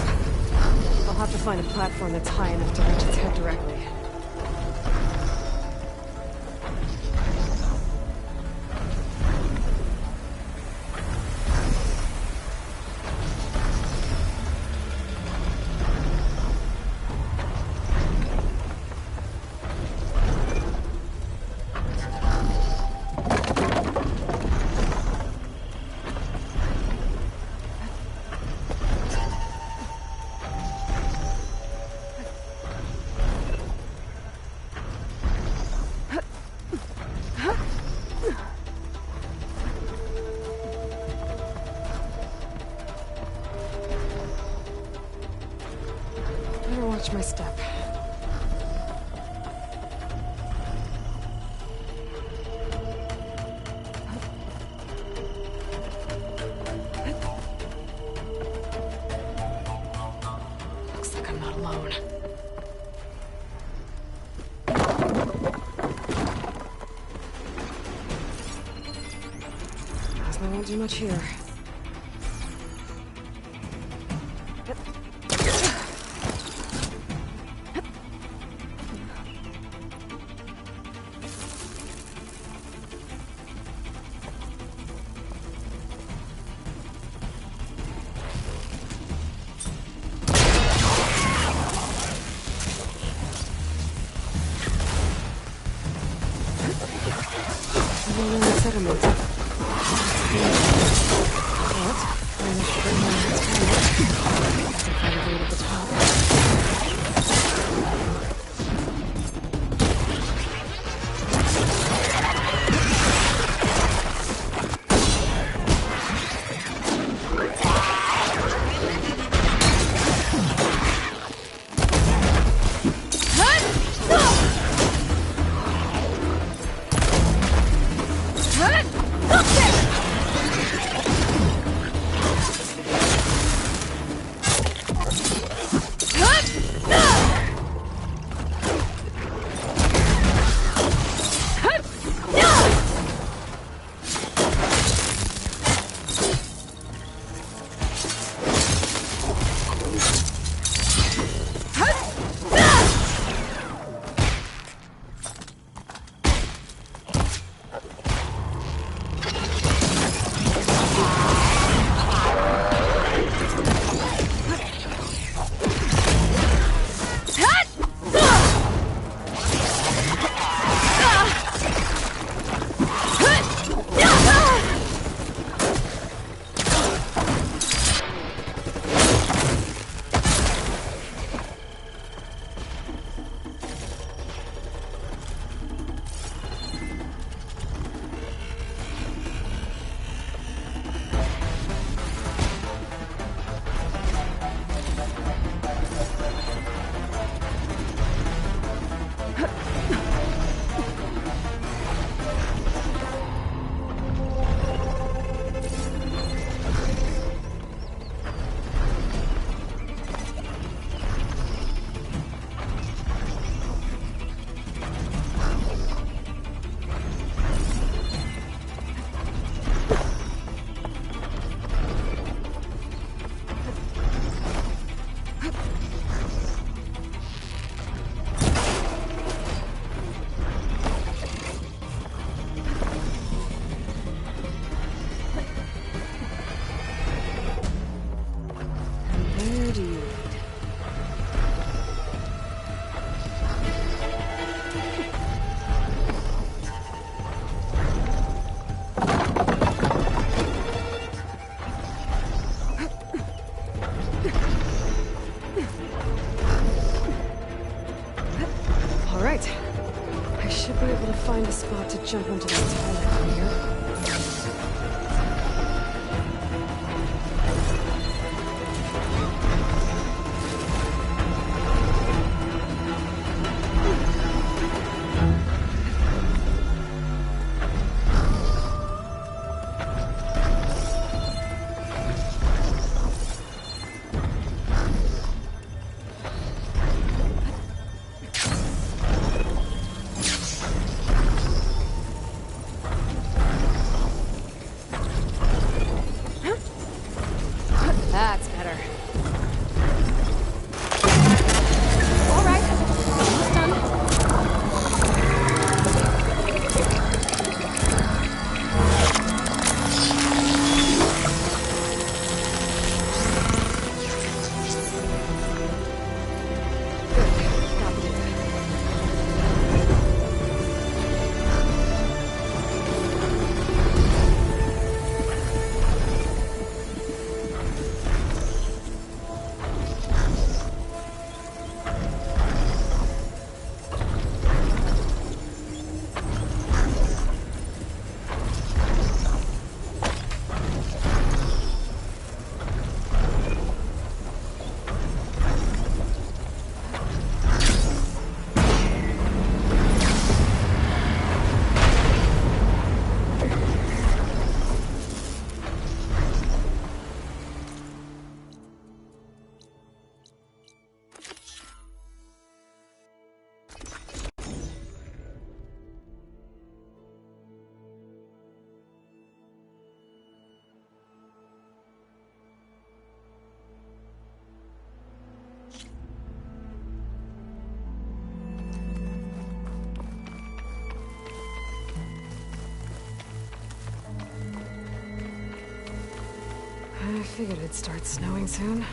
I'll have to find a platform that's high enough to reach its head directly. Watch my step. Looks like I'm not alone. Guess I won't do much here. Settlement. But I'm not sure how it's going. Guess I'll find a way to the top. Find a spot to jump into the toilet from here. I figured it'd start snowing soon.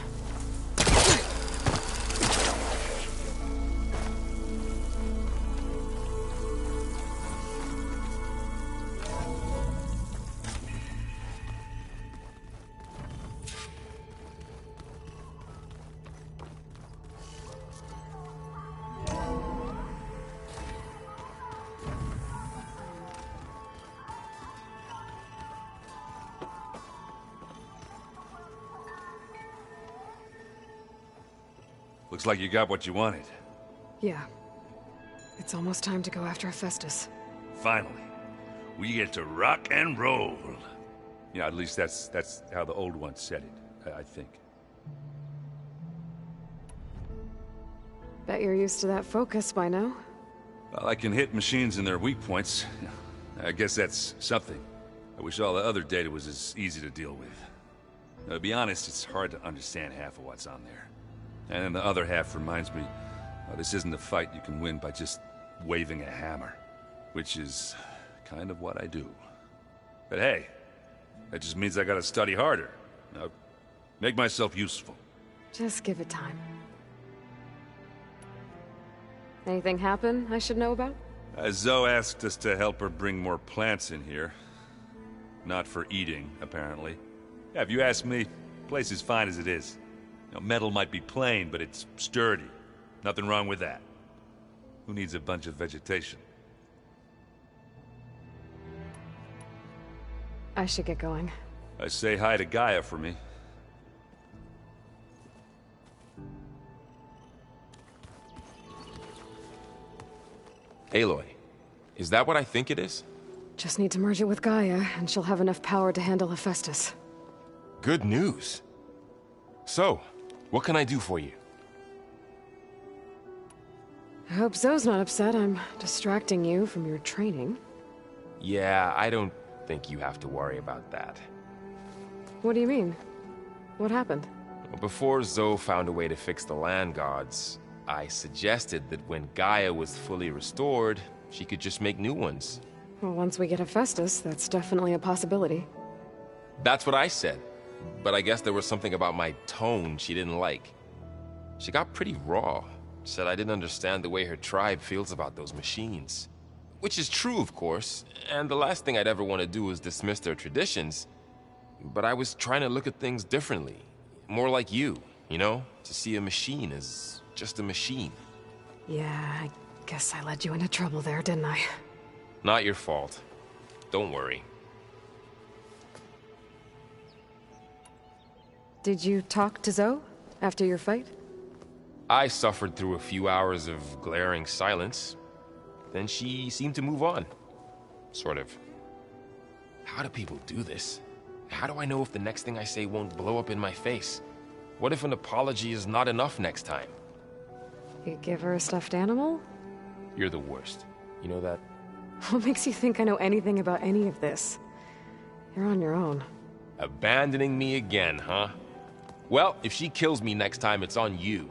Looks like you got what you wanted. Yeah. It's almost time to go after Hephaestus. Finally. We get to rock and roll. Yeah, at least that's how the old ones said it, I think. Bet you're used to that focus by now. Well, I can hit machines in their weak points. I guess that's something. I wish all the other data was as easy to deal with. Now, to be honest, it's hard to understand half of what's on there. And then the other half reminds me, well, this isn't a fight you can win by just waving a hammer. Which is kind of what I do. But hey, that just means I gotta study harder. Now, make myself useful. Just give it time. Anything happen I should know about? Zoe asked us to help her bring more plants in here. Not for eating, apparently. Yeah, if you ask me, the place is fine as it is. You know, metal might be plain, but it's sturdy. Nothing wrong with that. Who needs a bunch of vegetation? I should get going. Say hi to Gaia for me. Aloy, is that what I think it is? Just need to merge it with Gaia, and she'll have enough power to handle Hephaestus. Good news. So, what can I do for you? I hope Zoe's not upset I'm distracting you from your training. Yeah, I don't think you have to worry about that. What do you mean? What happened? Before Zoe found a way to fix the land gods, I suggested that when Gaia was fully restored, she could just make new ones. Well, once we get Hephaestus, that's definitely a possibility. That's what I said. But I guess there was something about my tone she didn't like. She got pretty raw. Said I didn't understand the way her tribe feels about those machines. Which is true, of course, and the last thing I'd ever want to do is dismiss their traditions. But I was trying to look at things differently. More like you know? To see a machine as just a machine. Yeah, I guess I led you into trouble there, didn't I? Not your fault. Don't worry. Did you talk to Zoe after your fight? I suffered through a few hours of glaring silence. Then she seemed to move on. Sort of. How do people do this? How do I know if the next thing I say won't blow up in my face? What if an apology is not enough next time? You give her a stuffed animal? You're the worst. You know that? What makes you think I know anything about any of this? You're on your own. Abandoning me again, huh? Well, if she kills me next time, it's on you.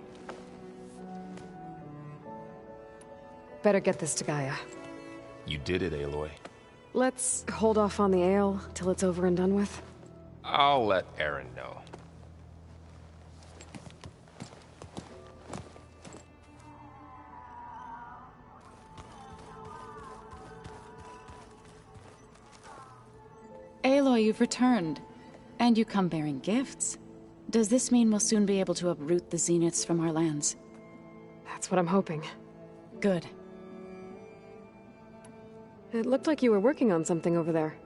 Better get this to Gaia. You did it, Aloy. Let's hold off on the ale till it's over and done with. I'll let Aaron know. Aloy, you've returned. And you come bearing gifts. Does this mean we'll soon be able to uproot the Zeniths from our lands? That's what I'm hoping. Good. It looked like you were working on something over there.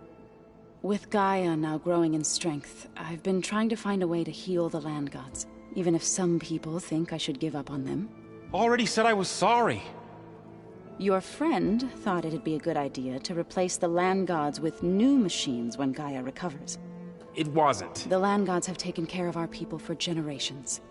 With Gaia now growing in strength, I've been trying to find a way to heal the land gods, even if some people think I should give up on them. Already said I was sorry. Your friend thought it'd be a good idea to replace the land gods with new machines when Gaia recovers. It wasn't. The land gods have taken care of our people for generations.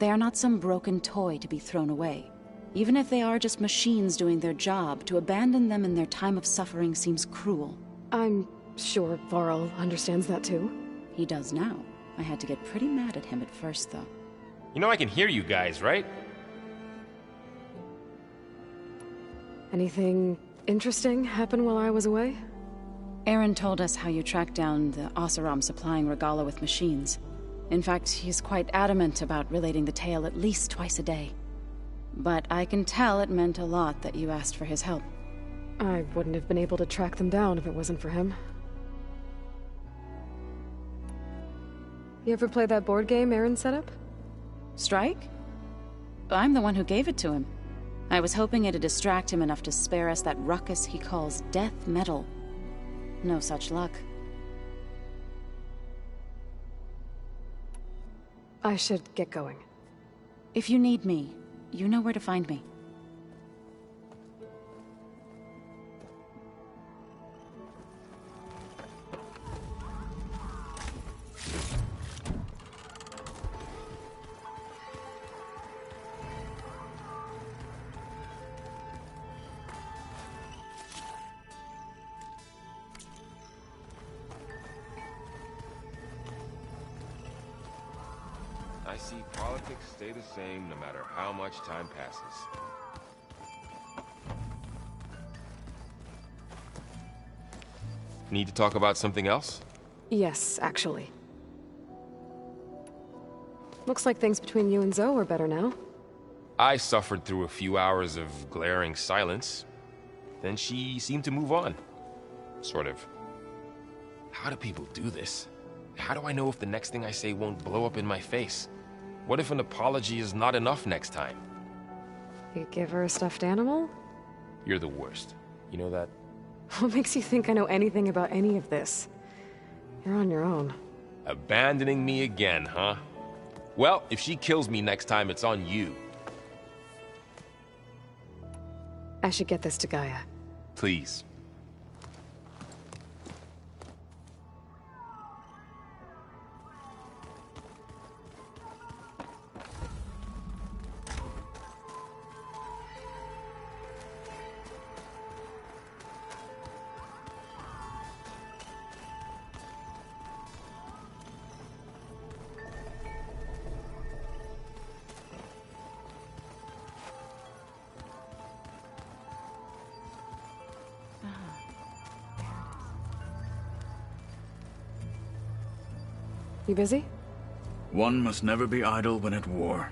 They are not some broken toy to be thrown away. Even if they are just machines doing their job, to abandon them in their time of suffering seems cruel. I'm sure Varl understands that too. He does now. I had to get pretty mad at him at first, though. You know I can hear you guys, right? Anything interesting happen while I was away? Aaron told us how you tracked down the Oseram supplying Regala with machines. In fact, he's quite adamant about relating the tale at least twice a day. But I can tell it meant a lot that you asked for his help. I wouldn't have been able to track them down if it wasn't for him. You ever play that board game Aaron set up? Strike? I'm the one who gave it to him. I was hoping it'd distract him enough to spare us that ruckus he calls death metal. No such luck. I should get going. If you need me, you know where to find me. I see politics stay the same no matter how much time passes. Need to talk about something else? Yes, actually. Looks like things between you and Zoe are better now. I suffered through a few hours of glaring silence. Then she seemed to move on. Sort of. How do people do this? How do I know if the next thing I say won't blow up in my face? What if an apology is not enough next time? You give her a stuffed animal? You're the worst. You know that? What makes you think I know anything about any of this? You're on your own. Abandoning me again, huh? Well, if she kills me next time, it's on you. I should get this to Gaia. Please. You busy? One must never be idle when at war.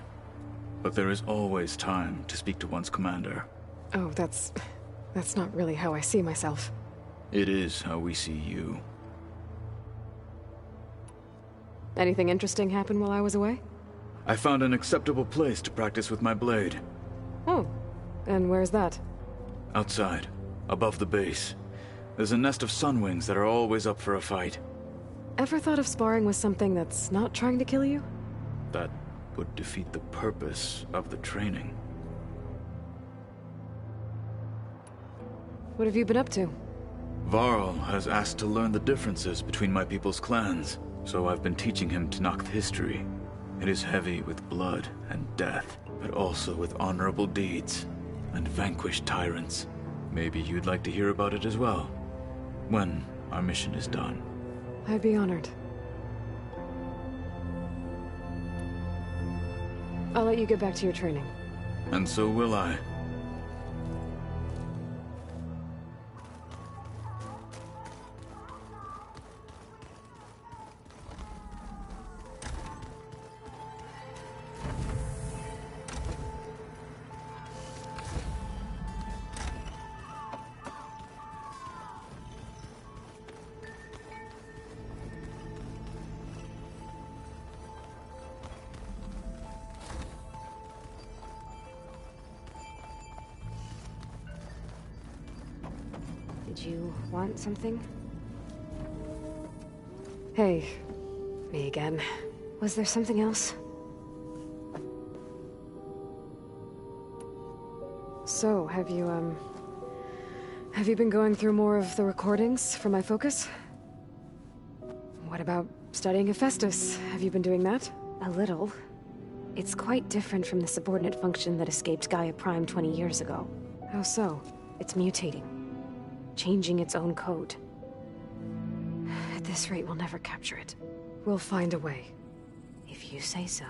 But there is always time to speak to one's commander. Oh, that's not really how I see myself. It is how we see you. Anything interesting happen while I was away? I found an acceptable place to practice with my blade. Oh, and where's that? Outside, above the base. There's a nest of sunwings that are always up for a fight. Ever thought of sparring with something that's not trying to kill you? That would defeat the purpose of the training. What have you been up to? Varl has asked to learn the differences between my people's clans, so I've been teaching him Tenakth history. It is heavy with blood and death, but also with honorable deeds and vanquished tyrants. Maybe you'd like to hear about it as well, when our mission is done. I'd be honored. I'll let you get back to your training. And so will I. Did you want something? Hey, me again. Was there something else? So, have you been going through more of the recordings for my focus? What about studying Hephaestus? Have you been doing that? A little. It's quite different from the subordinate function that escaped Gaia Prime 20 years ago. How so? It's mutating. Changing its own code. At this rate, we'll never capture it. We'll find a way. If you say so.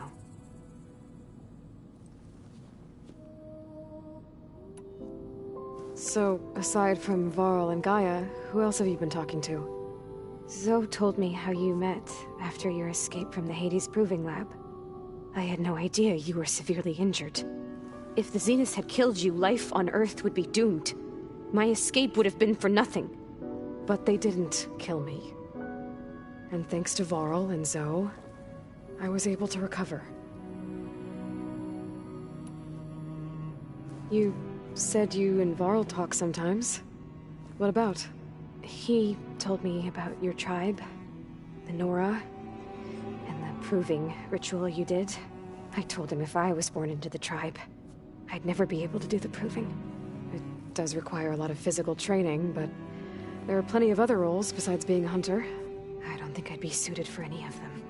So, aside from Varl and Gaia, who else have you been talking to? Zoe told me how you met after your escape from the Hades Proving Lab. I had no idea you were severely injured. If the Zeniths had killed you, life on Earth would be doomed. My escape would have been for nothing. But they didn't kill me. And thanks to Varl and Zoe, I was able to recover. You said you and Varl talk sometimes. What about? He told me about your tribe, the Nora, and the proving ritual you did. I told him if I was born into the tribe, I'd never be able to do the proving. It does require a lot of physical training, but there are plenty of other roles besides being a hunter. I don't think I'd be suited for any of them.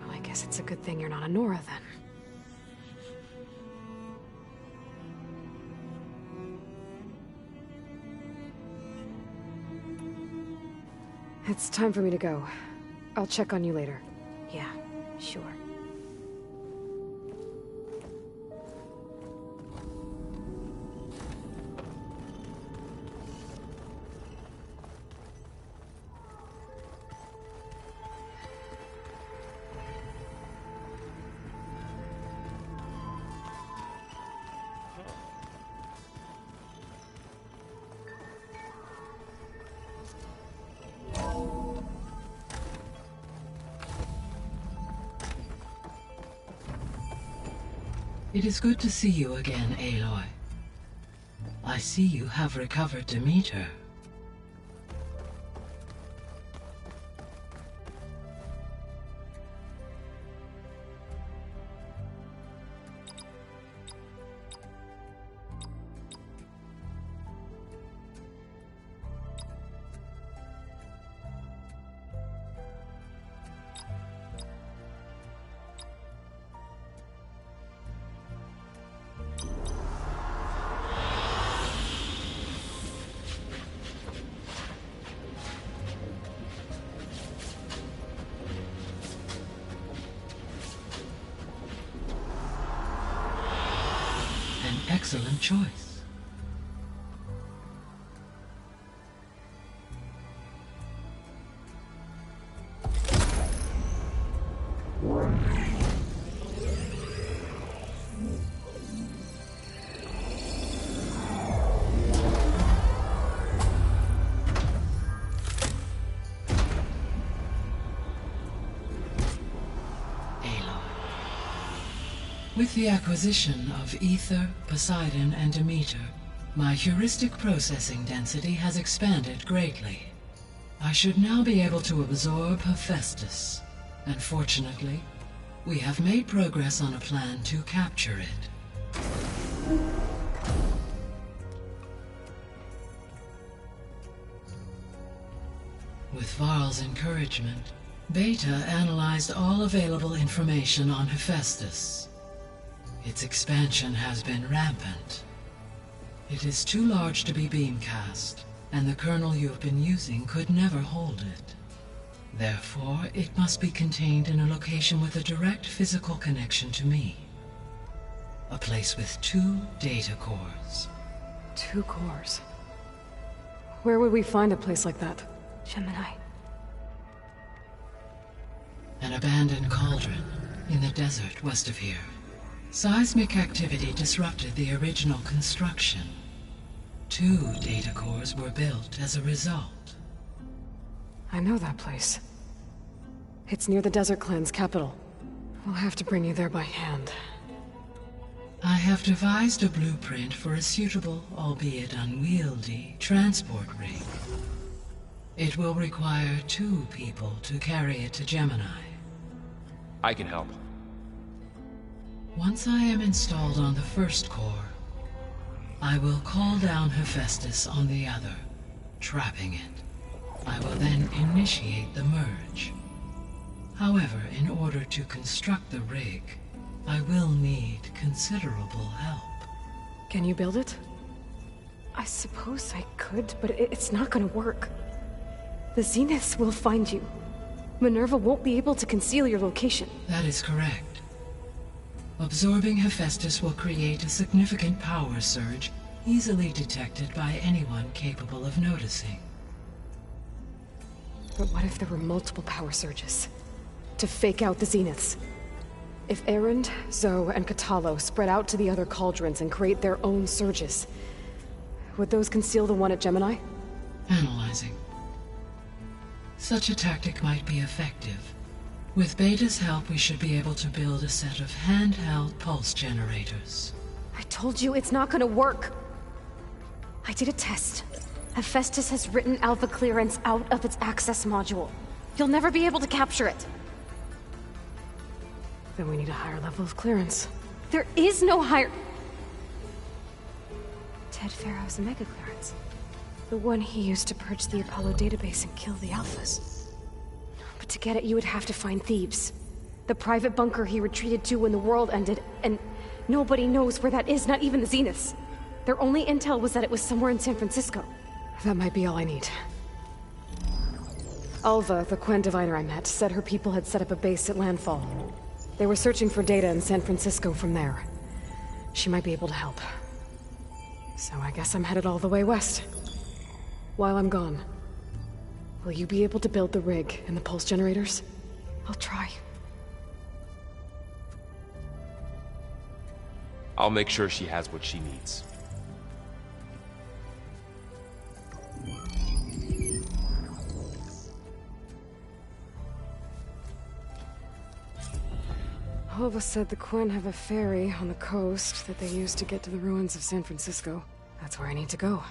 Well, I guess it's a good thing you're not a Nora, then. It's time for me to go. I'll check on you later. Yeah, sure. It is good to see you again, Aloy. I see you have recovered Demeter. Excellent choice. With the acquisition of Ether, Poseidon, and Demeter, my heuristic processing density has expanded greatly. I should now be able to absorb Hephaestus, and fortunately, we have made progress on a plan to capture it. With Varl's encouragement, Beta analyzed all available information on Hephaestus. Its expansion has been rampant. It is too large to be beamcast, and the kernel you've been using could never hold it. Therefore, it must be contained in a location with a direct physical connection to me. A place with 2 data cores. 2 cores? Where would we find a place like that? Gemini. An abandoned cauldron in the desert west of here. Seismic activity disrupted the original construction. 2 data cores were built as a result. I know that place. It's near the Desert Clan's capital. We'll have to bring you there by hand. I have devised a blueprint for a suitable, albeit unwieldy, transport rig. It will require 2 people to carry it to Gemini. I can help. Once I am installed on the first core, I will call down Hephaestus on the other, trapping it. I will then initiate the merge. However, in order to construct the rig, I will need considerable help. Can you build it? I suppose I could, but it's not gonna work. The Zeniths will find you. Minerva won't be able to conceal your location. That is correct. Absorbing Hephaestus will create a significant power surge, easily detected by anyone capable of noticing. But what if there were multiple power surges? To fake out the zeniths? If Erend, Zoe, and Katalo spread out to the other cauldrons and create their own surges, would those conceal the one at Gemini? Analyzing. Such a tactic might be effective. With Beta's help, we should be able to build a set of handheld pulse generators. I told you it's not gonna work. I did a test. Hephaestus has written Alpha clearance out of its access module. You'll never be able to capture it. Then we need a higher level of clearance. There is no higher... Ted Pharaoh's Omega clearance. The one he used to purge the Apollo database and kill the Alphas. But to get it, you would have to find Thebes. The private bunker he retreated to when the world ended, and nobody knows where that is, not even the Zeniths. Their only intel was that it was somewhere in San Francisco. That might be all I need. Alva, the Quen diviner I met, said her people had set up a base at Landfall. They were searching for data in San Francisco from there. She might be able to help. So I guess I'm headed all the way west. While I'm gone, will you be able to build the rig and the pulse generators? I'll try. I'll make sure she has what she needs. Alva said the Quen have a ferry on the coast that they use to get to the ruins of San Francisco. That's where I need to go.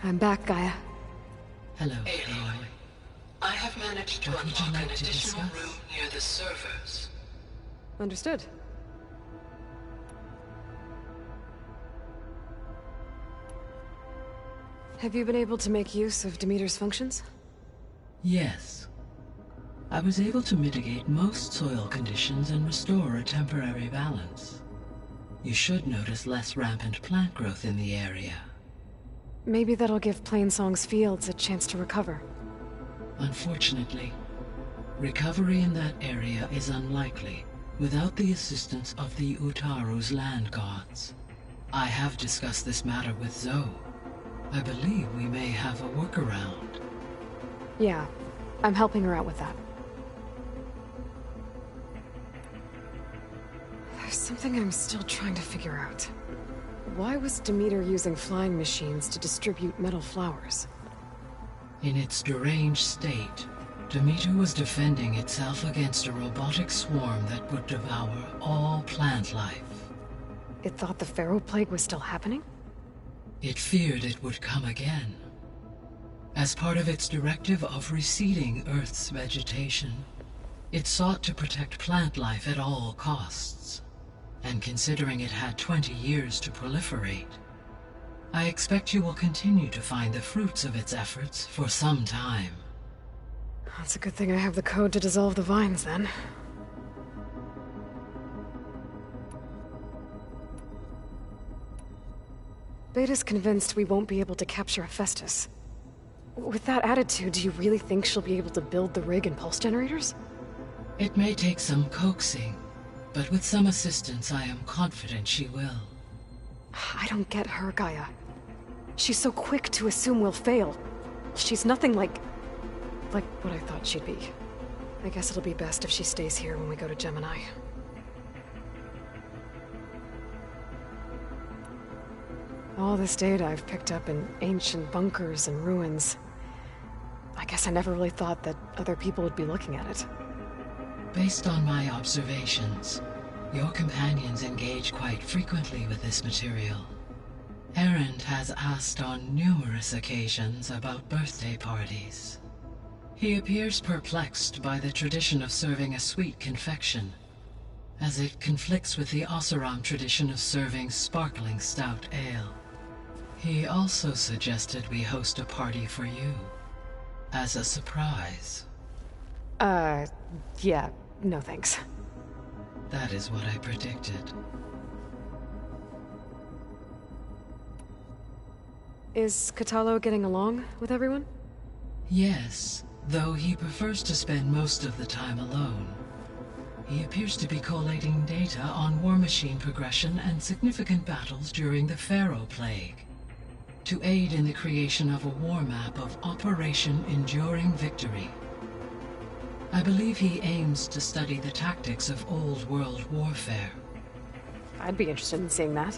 I'm back, Gaia. Hello, Aloy. I have managed to unlock an additional room near the servers. Understood. Have you been able to make use of Demeter's functions? Yes. I was able to mitigate most soil conditions and restore a temporary balance. You should notice less rampant plant growth in the area. Maybe that'll give Plainsong's fields a chance to recover. Unfortunately, recovery in that area is unlikely without the assistance of the Utaru's land gods. I have discussed this matter with Zoe. I believe we may have a workaround. Yeah, I'm helping her out with that. There's something I'm still trying to figure out. Why was Demeter using flying machines to distribute metal flowers? In its deranged state, Demeter was defending itself against a robotic swarm that would devour all plant life. It thought the Pharaoh Plague was still happening? It feared it would come again. As part of its directive of receding Earth's vegetation, it sought to protect plant life at all costs. And considering it had 20 years to proliferate, I expect you will continue to find the fruits of its efforts for some time. That's a good thing I have the code to dissolve the vines, then. Beta's convinced we won't be able to capture Hephaestus. With that attitude, do you really think she'll be able to build the rig and pulse generators? It may take some coaxing, but with some assistance, I am confident she will. I don't get her, Gaia. She's so quick to assume we'll fail. She's nothing like what I thought she'd be. I guess it'll be best if she stays here when we go to Gemini. All this data I've picked up in ancient bunkers and ruins. I guess I never really thought that other people would be looking at it. Based on my observations, your companions engage quite frequently with this material. Erend has asked on numerous occasions about birthday parties. He appears perplexed by the tradition of serving a sweet confection, as it conflicts with the Oseram tradition of serving sparkling stout ale. He also suggested we host a party for you, as a surprise. Yeah, no thanks. That is what I predicted. Is Katalo getting along with everyone? Yes, though he prefers to spend most of the time alone. He appears to be collating data on war machine progression and significant battles during the Pharaoh Plague. to aid in the creation of a war map of Operation Enduring Victory. I believe he aims to study the tactics of old world warfare. I'd be interested in seeing that.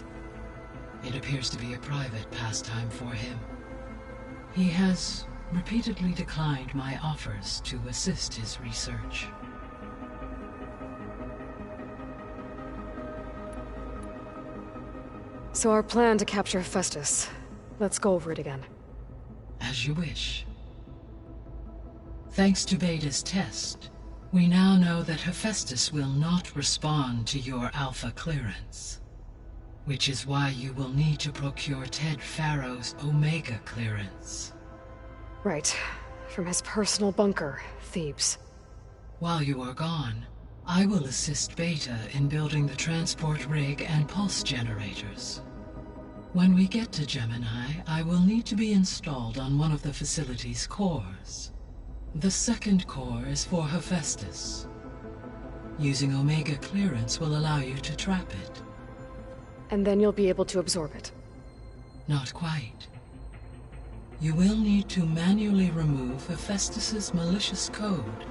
It appears to be a private pastime for him. He has repeatedly declined my offers to assist his research. So our plan to capture Hephaestus. Let's go over it again. As you wish. Thanks to Beta's test, we now know that Hephaestus will not respond to your Alpha clearance. Which is why you will need to procure Ted Farrow's Omega clearance. Right. From his personal bunker, Thebes. While you are gone, I will assist Beta in building the transport rig and pulse generators. When we get to Gemini, I will need to be installed on one of the facility's cores. The second core is for Hephaestus. Using Omega clearance will allow you to trap it. And then you'll be able to absorb it. Not quite. You will need to manually remove Hephaestus's malicious code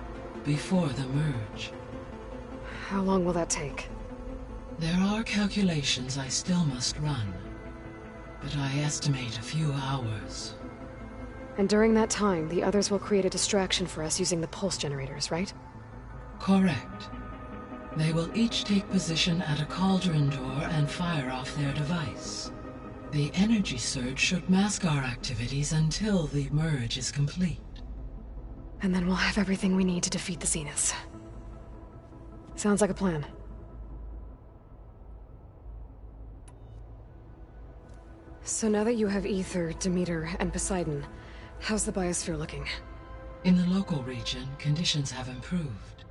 before the merge. How long will that take? There are calculations I still must run, but I estimate a few hours. And during that time, the others will create a distraction for us using the pulse generators, right? Correct. They will each take position at a cauldron door and fire off their device. The energy surge should mask our activities until the merge is complete. And then we'll have everything we need to defeat the Zeniths. Sounds like a plan. So now that you have Ether, Demeter, and Poseidon, how's the biosphere looking? In the local region, conditions have improved.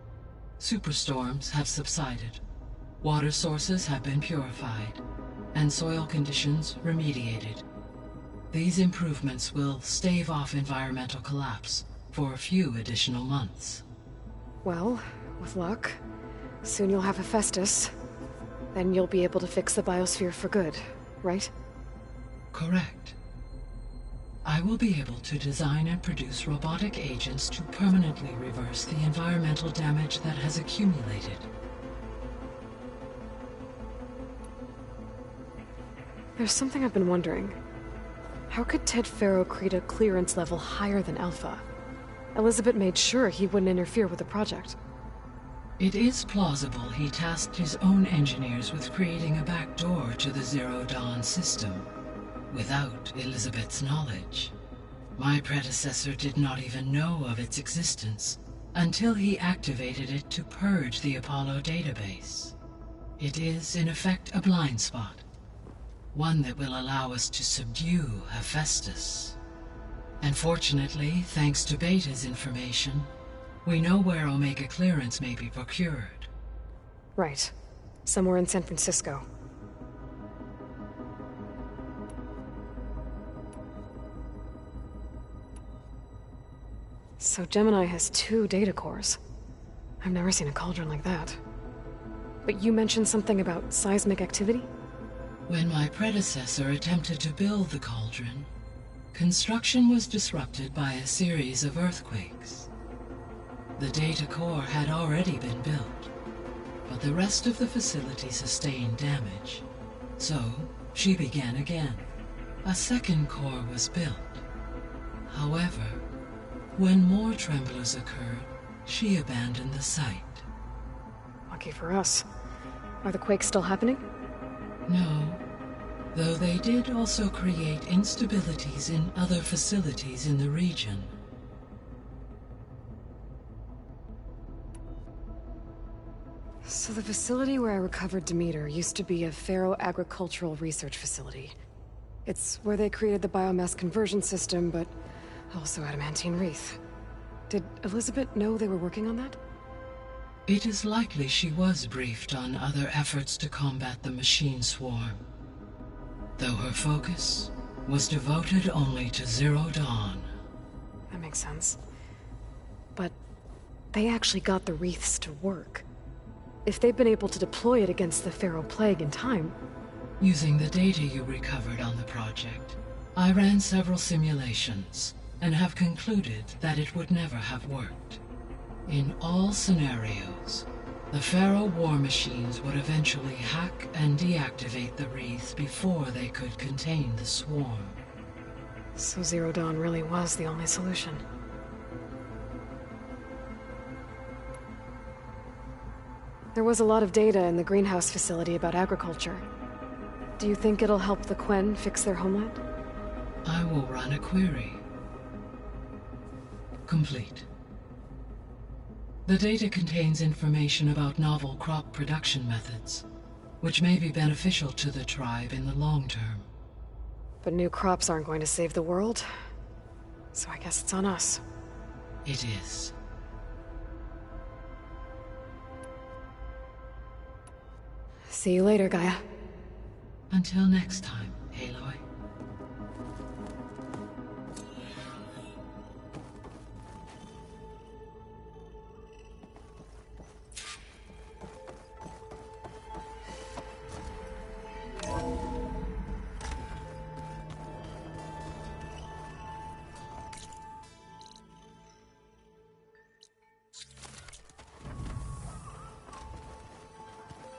Superstorms have subsided. Water sources have been purified, and soil conditions remediated. These improvements will stave off environmental collapse for a few additional months. Well, with luck, soon you'll have Hephaestus. Then you'll be able to fix the biosphere for good, right? Correct. I will be able to design and produce robotic agents to permanently reverse the environmental damage that has accumulated. There's something I've been wondering. How could Ted Farrow create a clearance level higher than Alpha? Elizabeth made sure he wouldn't interfere with the project. It is plausible he tasked his own engineers with creating a back door to the Zero Dawn system, without Elizabeth's knowledge. My predecessor did not even know of its existence until he activated it to purge the Apollo database. It is, in effect, a blind spot. One that will allow us to subdue Hephaestus. And fortunately, thanks to Beta's information, we know where Omega clearance may be procured. Right. Somewhere in San Francisco. So Gemini has 2 data cores. I've never seen a cauldron like that. But you mentioned something about seismic activity? When my predecessor attempted to build the cauldron, construction was disrupted by a series of earthquakes. The data core had already been built, but the rest of the facility sustained damage. So, she began again. A second core was built. However, when more tremblers occurred, she abandoned the site. Lucky for us. Are the quakes still happening? No, though they did also create instabilities in other facilities in the region. So the facility where I recovered Demeter used to be a Pharaoh agricultural research facility. It's where they created the biomass conversion system, but also adamantine wreath. Did Elizabeth know they were working on that? It is likely she was briefed on other efforts to combat the machine swarm, though her focus was devoted only to Zero Dawn. That makes sense. But they actually got the wreaths to work. If they've been able to deploy it against the Pharaoh Plague in time... Using the data you recovered on the project, I ran several simulations, and have concluded that it would never have worked. In all scenarios, the Pharaoh war machines would eventually hack and deactivate the wreaths before they could contain the swarm. So Zero Dawn really was the only solution. There was a lot of data in the greenhouse facility about agriculture. Do you think it'll help the Quen fix their homeland? I will run a query. Complete. The data contains information about novel crop production methods, which may be beneficial to the tribe in the long term. But new crops aren't going to save the world, so I guess it's on us. It is. See you later, Gaia. Until next time, Aloy.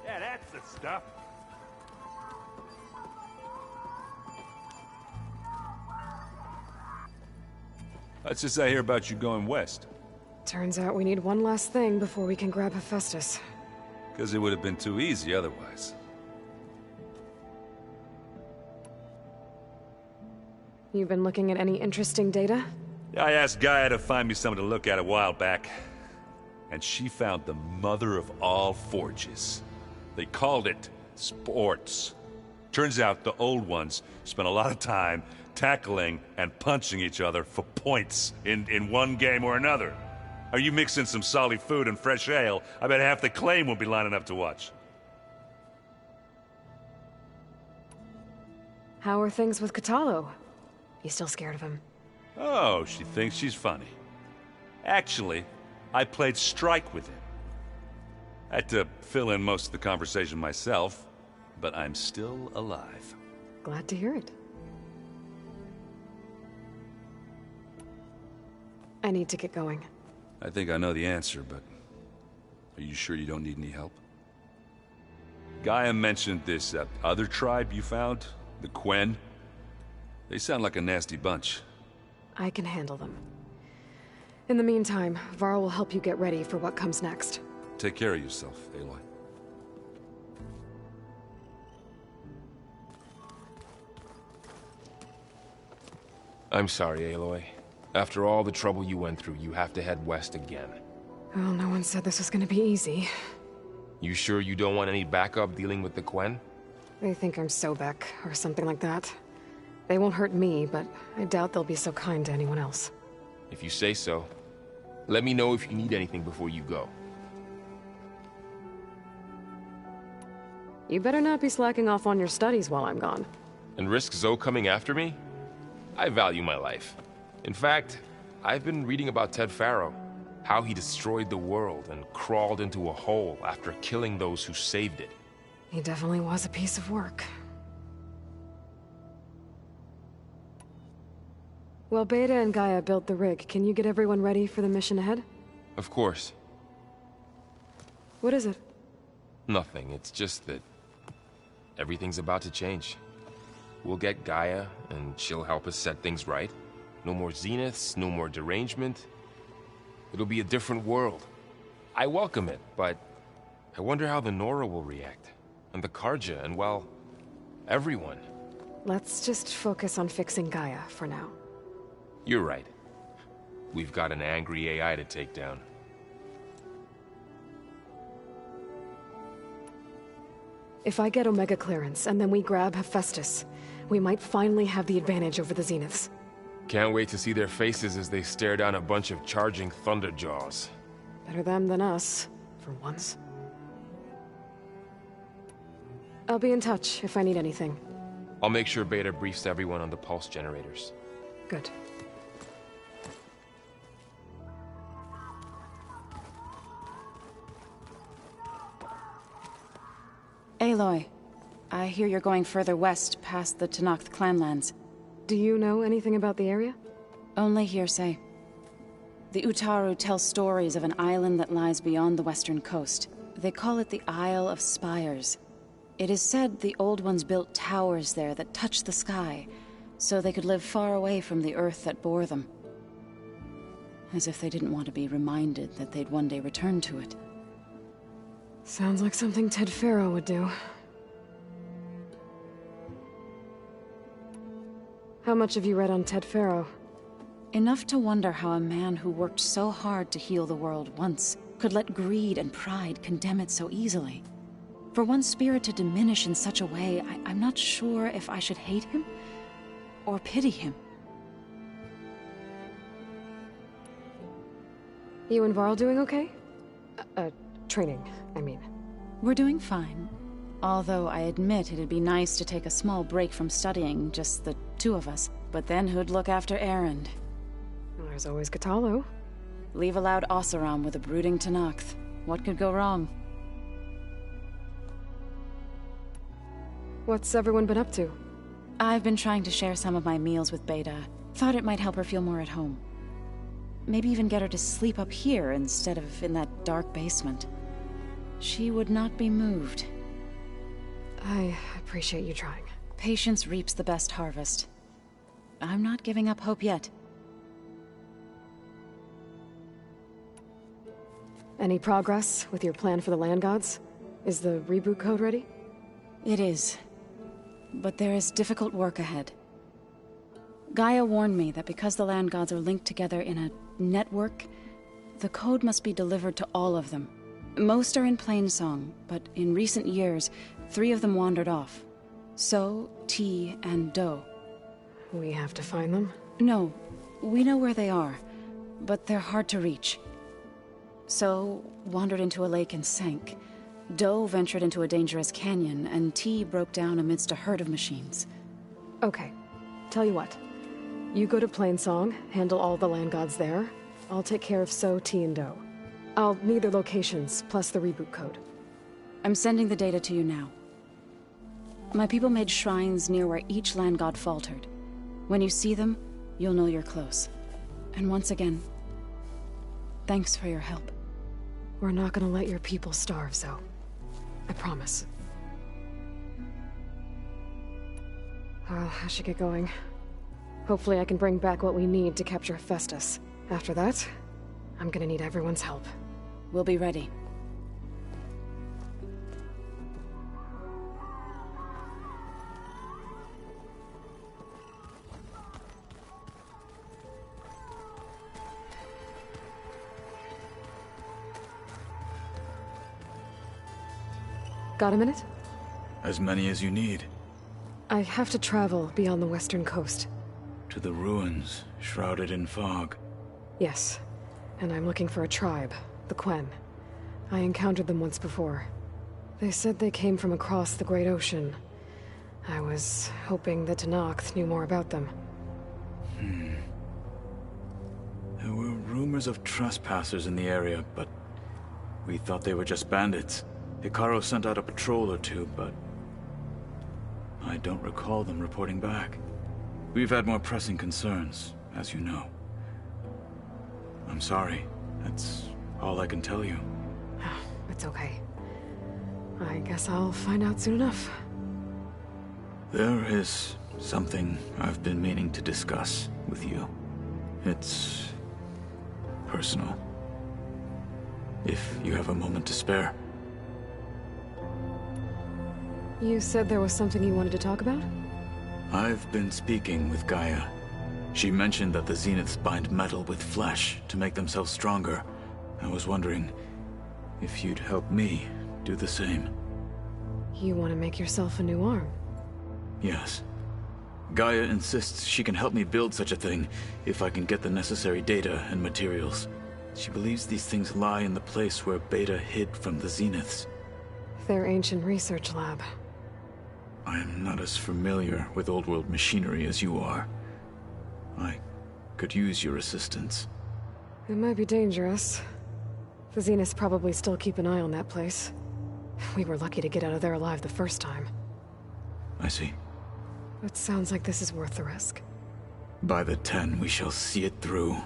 Yeah, that's the stuff. What's this I hear about you going west? Turns out we need one last thing before we can grab Hephaestus. Because it would have been too easy otherwise. You've been looking at any interesting data? I asked Gaia to find me something to look at a while back, and she found the mother of all forges. They called it sports. Turns out the old ones spent a lot of time tackling and punching each other for points in one game or another. Are you mixing some solid food and fresh ale? I bet half the claim will be lining up to watch. How are things with Katalo? You still scared of him? Oh, she thinks she's funny. Actually, I played strike with him. I had to fill in most of the conversation myself, but I'm still alive. Glad to hear it. I need to get going. I think I know the answer, but are you sure you don't need any help? Gaia mentioned this other tribe you found, the Quen. They sound like a nasty bunch. I can handle them. In the meantime, Varl will help you get ready for what comes next. Take care of yourself, Aloy. I'm sorry, Aloy. After all the trouble you went through, you have to head west again. Well, no one said this was gonna be easy. You sure you don't want any backup dealing with the Quen? They think I'm Sobek, or something like that. They won't hurt me, but I doubt they'll be so kind to anyone else. If you say so. Let me know if you need anything before you go. You better not be slacking off on your studies while I'm gone. And risk Zoe coming after me? I value my life. In fact, I've been reading about Ted Faro. How he destroyed the world and crawled into a hole after killing those who saved it. He definitely was a piece of work. While Beta and Gaia built the rig, can you get everyone ready for the mission ahead? Of course. What is it? Nothing, it's just that everything's about to change. We'll get Gaia, and she'll help us set things right. No more zeniths, no more derangement. It'll be a different world. I welcome it, but I wonder how the Nora will react. And the Karja, and well, everyone. Let's just focus on fixing Gaia for now. You're right. We've got an angry AI to take down. If I get Omega clearance, and then we grab Hephaestus, we might finally have the advantage over the Zeniths. Can't wait to see their faces as they stare down a bunch of charging Thunderjaws. Better them than us, for once. I'll be in touch if I need anything. I'll make sure Beta briefs everyone on the pulse generators. Good. Aloy, I hear you're going further west past the Tenakth clanlands. Do you know anything about the area? Only hearsay. The Utaru tell stories of an island that lies beyond the western coast. They call it the Isle of Spires. It is said the Old Ones built towers there that touched the sky, so they could live far away from the earth that bore them. As if they didn't want to be reminded that they'd one day return to it. Sounds like something Ted Faro would do. How much have you read on Ted Faro? Enough to wonder how a man who worked so hard to heal the world once could let greed and pride condemn it so easily. For one's spirit to diminish in such a way, I'm not sure if I should hate him or pity him. You and Varl doing okay? Training, I mean. We're doing fine. Although I admit it'd be nice to take a small break from studying, just the two of us. But then who'd look after Erend? Well, there's always Katalo. Leave a loud Oseram with a brooding Tenakth. What could go wrong? What's everyone been up to? I've been trying to share some of my meals with Beta. Thought it might help her feel more at home. Maybe even get her to sleep up here instead of in that dark basement. She would not be moved. I appreciate you trying. Patience reaps the best harvest. I'm not giving up hope yet. Any progress with your plan for the land gods? Is the reboot code ready? It is. But there is difficult work ahead. Gaia warned me that because the land gods are linked together in a network, the code must be delivered to all of them. Most are in Plainsong, but in recent years, 3 of them wandered off. So, T, and Do. We have to find them? No, we know where they are, but they're hard to reach. So, wandered into a lake and sank. Do ventured into a dangerous canyon, and T broke down amidst a herd of machines. Okay. Tell you what. You go to Plainsong, handle all the land gods there. I'll take care of So, T, and Do. I'll need their locations, plus the reboot code. I'm sending the data to you now. My people made shrines near where each land god faltered. When you see them, you'll know you're close. And once again, thanks for your help. We're not gonna let your people starve, Zo. I promise. Well, I should get going. Hopefully I can bring back what we need to capture Hephaestus. After that, I'm gonna need everyone's help. We'll be ready. Got a minute? As many as you need. I have to travel beyond the western coast. To the ruins, shrouded in fog. Yes. And I'm looking for a tribe, the Quen. I encountered them once before. They said they came from across the Great Ocean. I was hoping that Tenakth knew more about them. There were rumors of trespassers in the area, but we thought they were just bandits. Hikaru sent out a patrol or two, but I don't recall them reporting back. We've had more pressing concerns, as you know. I'm sorry. That's all I can tell you. It's okay. I guess I'll find out soon enough. There is something I've been meaning to discuss with you. It's personal. If you have a moment to spare. You said there was something you wanted to talk about? I've been speaking with Gaia. She mentioned that the Zeniths bind metal with flesh to make themselves stronger. I was wondering if you'd help me do the same. You want to make yourself a new arm? Yes. Gaia insists she can help me build such a thing if I can get the necessary data and materials. She believes these things lie in the place where Beta hid from the Zeniths. Their ancient research lab. I am not as familiar with old-world machinery as you are. I could use your assistance. It might be dangerous. The Zeniths probably still keep an eye on that place. We were lucky to get out of there alive the first time. I see. It sounds like this is worth the risk. By the 10, we shall see it through.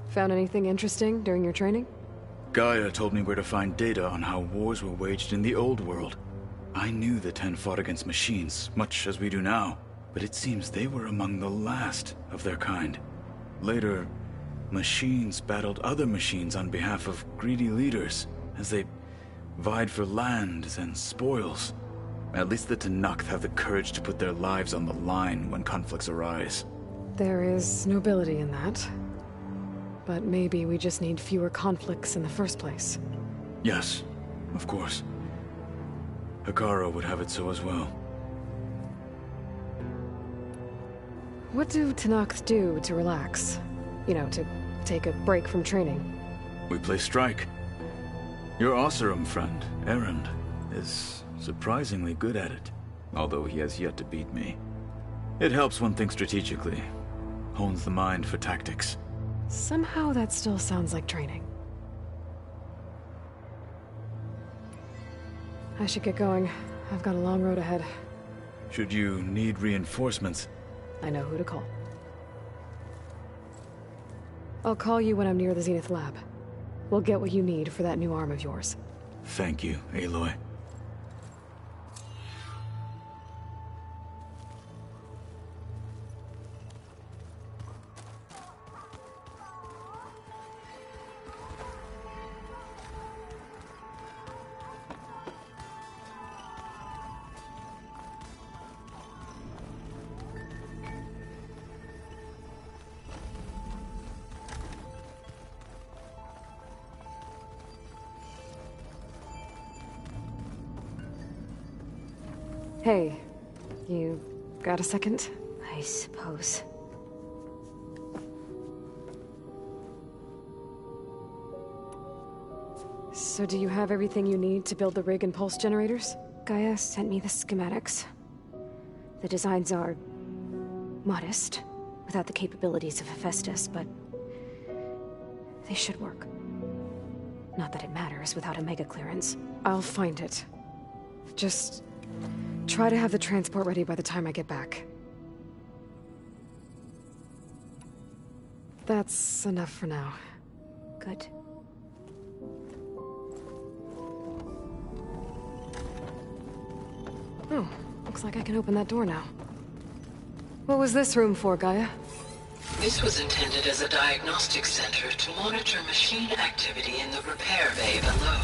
Found anything interesting during your training? Gaia told me where to find data on how wars were waged in the old world. I knew the 10 fought against machines, much as we do now, but it seems they were among the last of their kind. Later, machines battled other machines on behalf of greedy leaders, as they vied for lands and spoils. At least the Tenakth have the courage to put their lives on the line when conflicts arise. There is nobility in that. But maybe we just need fewer conflicts in the first place. Yes, of course. Hekarro would have it so as well. What do Tenakth do to relax? You know, to take a break from training? We play strike. Your Oseram friend, Erend, is surprisingly good at it, although he has yet to beat me. It helps one think strategically, hones the mind for tactics. Somehow that still sounds like training. I should get going. I've got a long road ahead. Should you need reinforcements, I know who to call. I'll call you when I'm near the Zenith lab. We'll get what you need for that new arm of yours. Thank you, Aloy. Hey, you got a second? I suppose. So do you have everything you need to build the rig and pulse generators? Gaia sent me the schematics. The designs are modest, without the capabilities of Hephaestus, but they should work. Not that it matters without a mega clearance. I'll find it. Just try to have the transport ready by the time I get back. That's enough for now. Good. Oh, looks like I can open that door now. What was this room for, Gaia? This was intended as a diagnostic center to monitor machine activity in the repair bay below.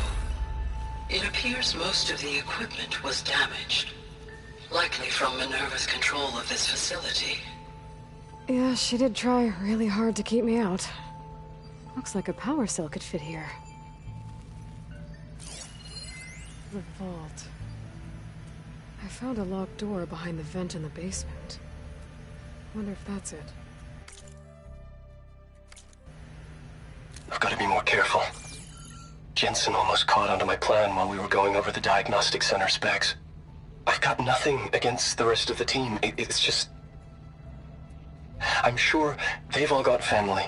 It appears most of the equipment was damaged, likely from Minerva's control of this facility. Yeah, she did try really hard to keep me out. Looks like a power cell could fit here. The vault. I found a locked door behind the vent in the basement. Wonder if that's it. I've got to be more careful. Jensen almost caught onto my plan while we were going over the diagnostic center specs. I've got nothing against the rest of the team. It's just... I'm sure they've all got family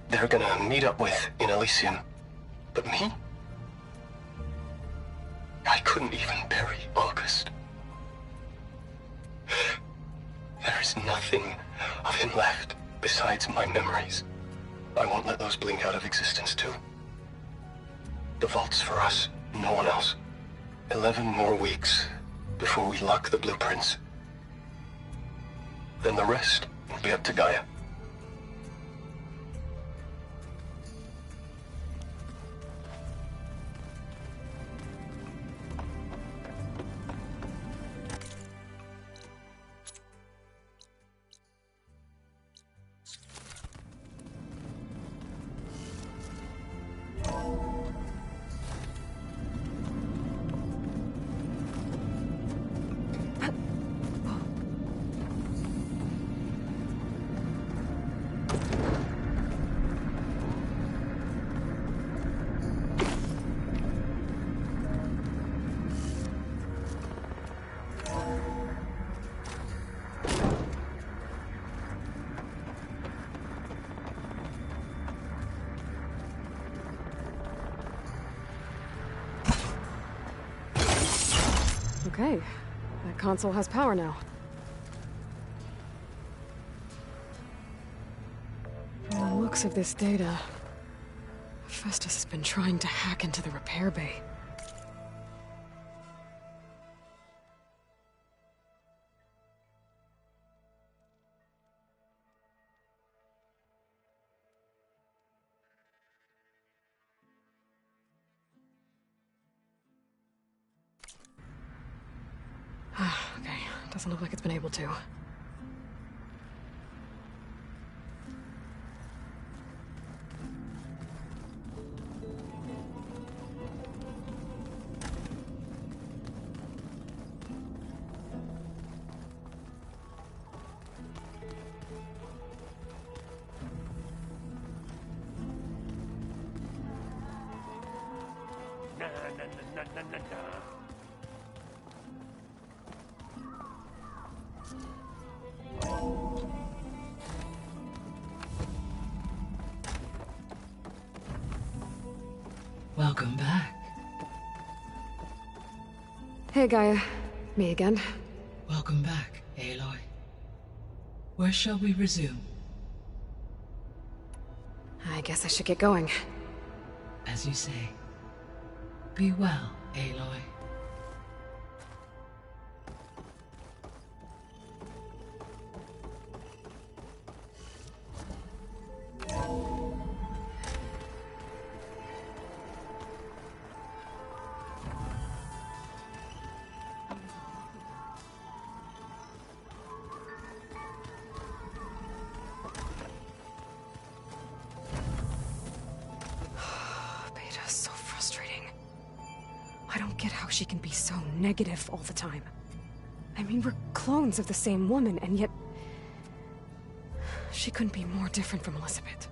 they're gonna meet up with in Elysium. But me? I couldn't even bury August. There's nothing of him left besides my memories. I won't let those blink out of existence too. The vault's for us, no one else. 11 more weeks before we lock the blueprints. Then the rest will be up to Gaia. Okay, that console has power now. looks of this data, Festus has been trying to hack into the repair bay. Okay, doesn't look like it's been able to. Welcome back. Hey, Gaia. Me again. Welcome back, Aloy. Where shall we resume? I guess I should get going. As you say. Be well, Aloy. Beta's so frustrating. I don't get how she can be so negative all the time. I mean, we're clones of the same woman, and yet... she couldn't be more different from Elizabeth.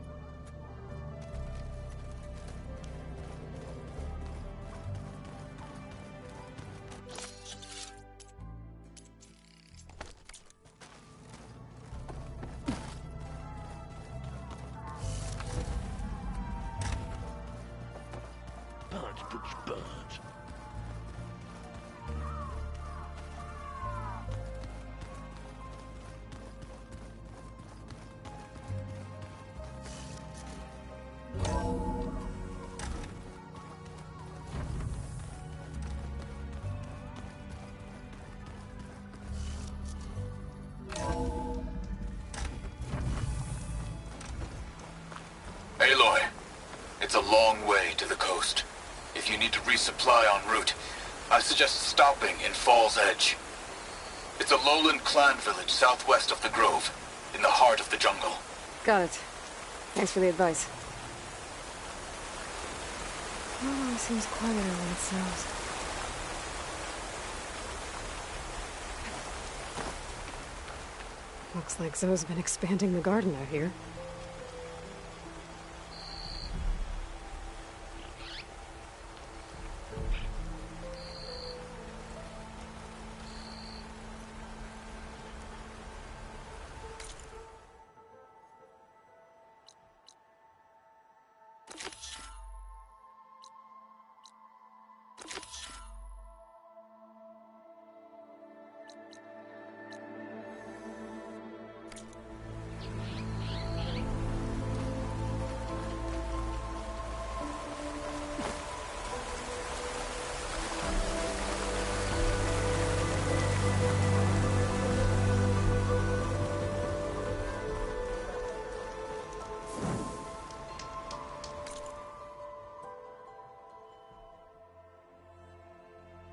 Aloy, it's a long way to the coast. If you need to resupply en route, I suggest stopping in Fall's Edge. It's a lowland clan village southwest of the Grove, in the heart of the jungle. Got it. Thanks for the advice. It always seems quieter when it snows. Looks like Zoe's been expanding the garden out here.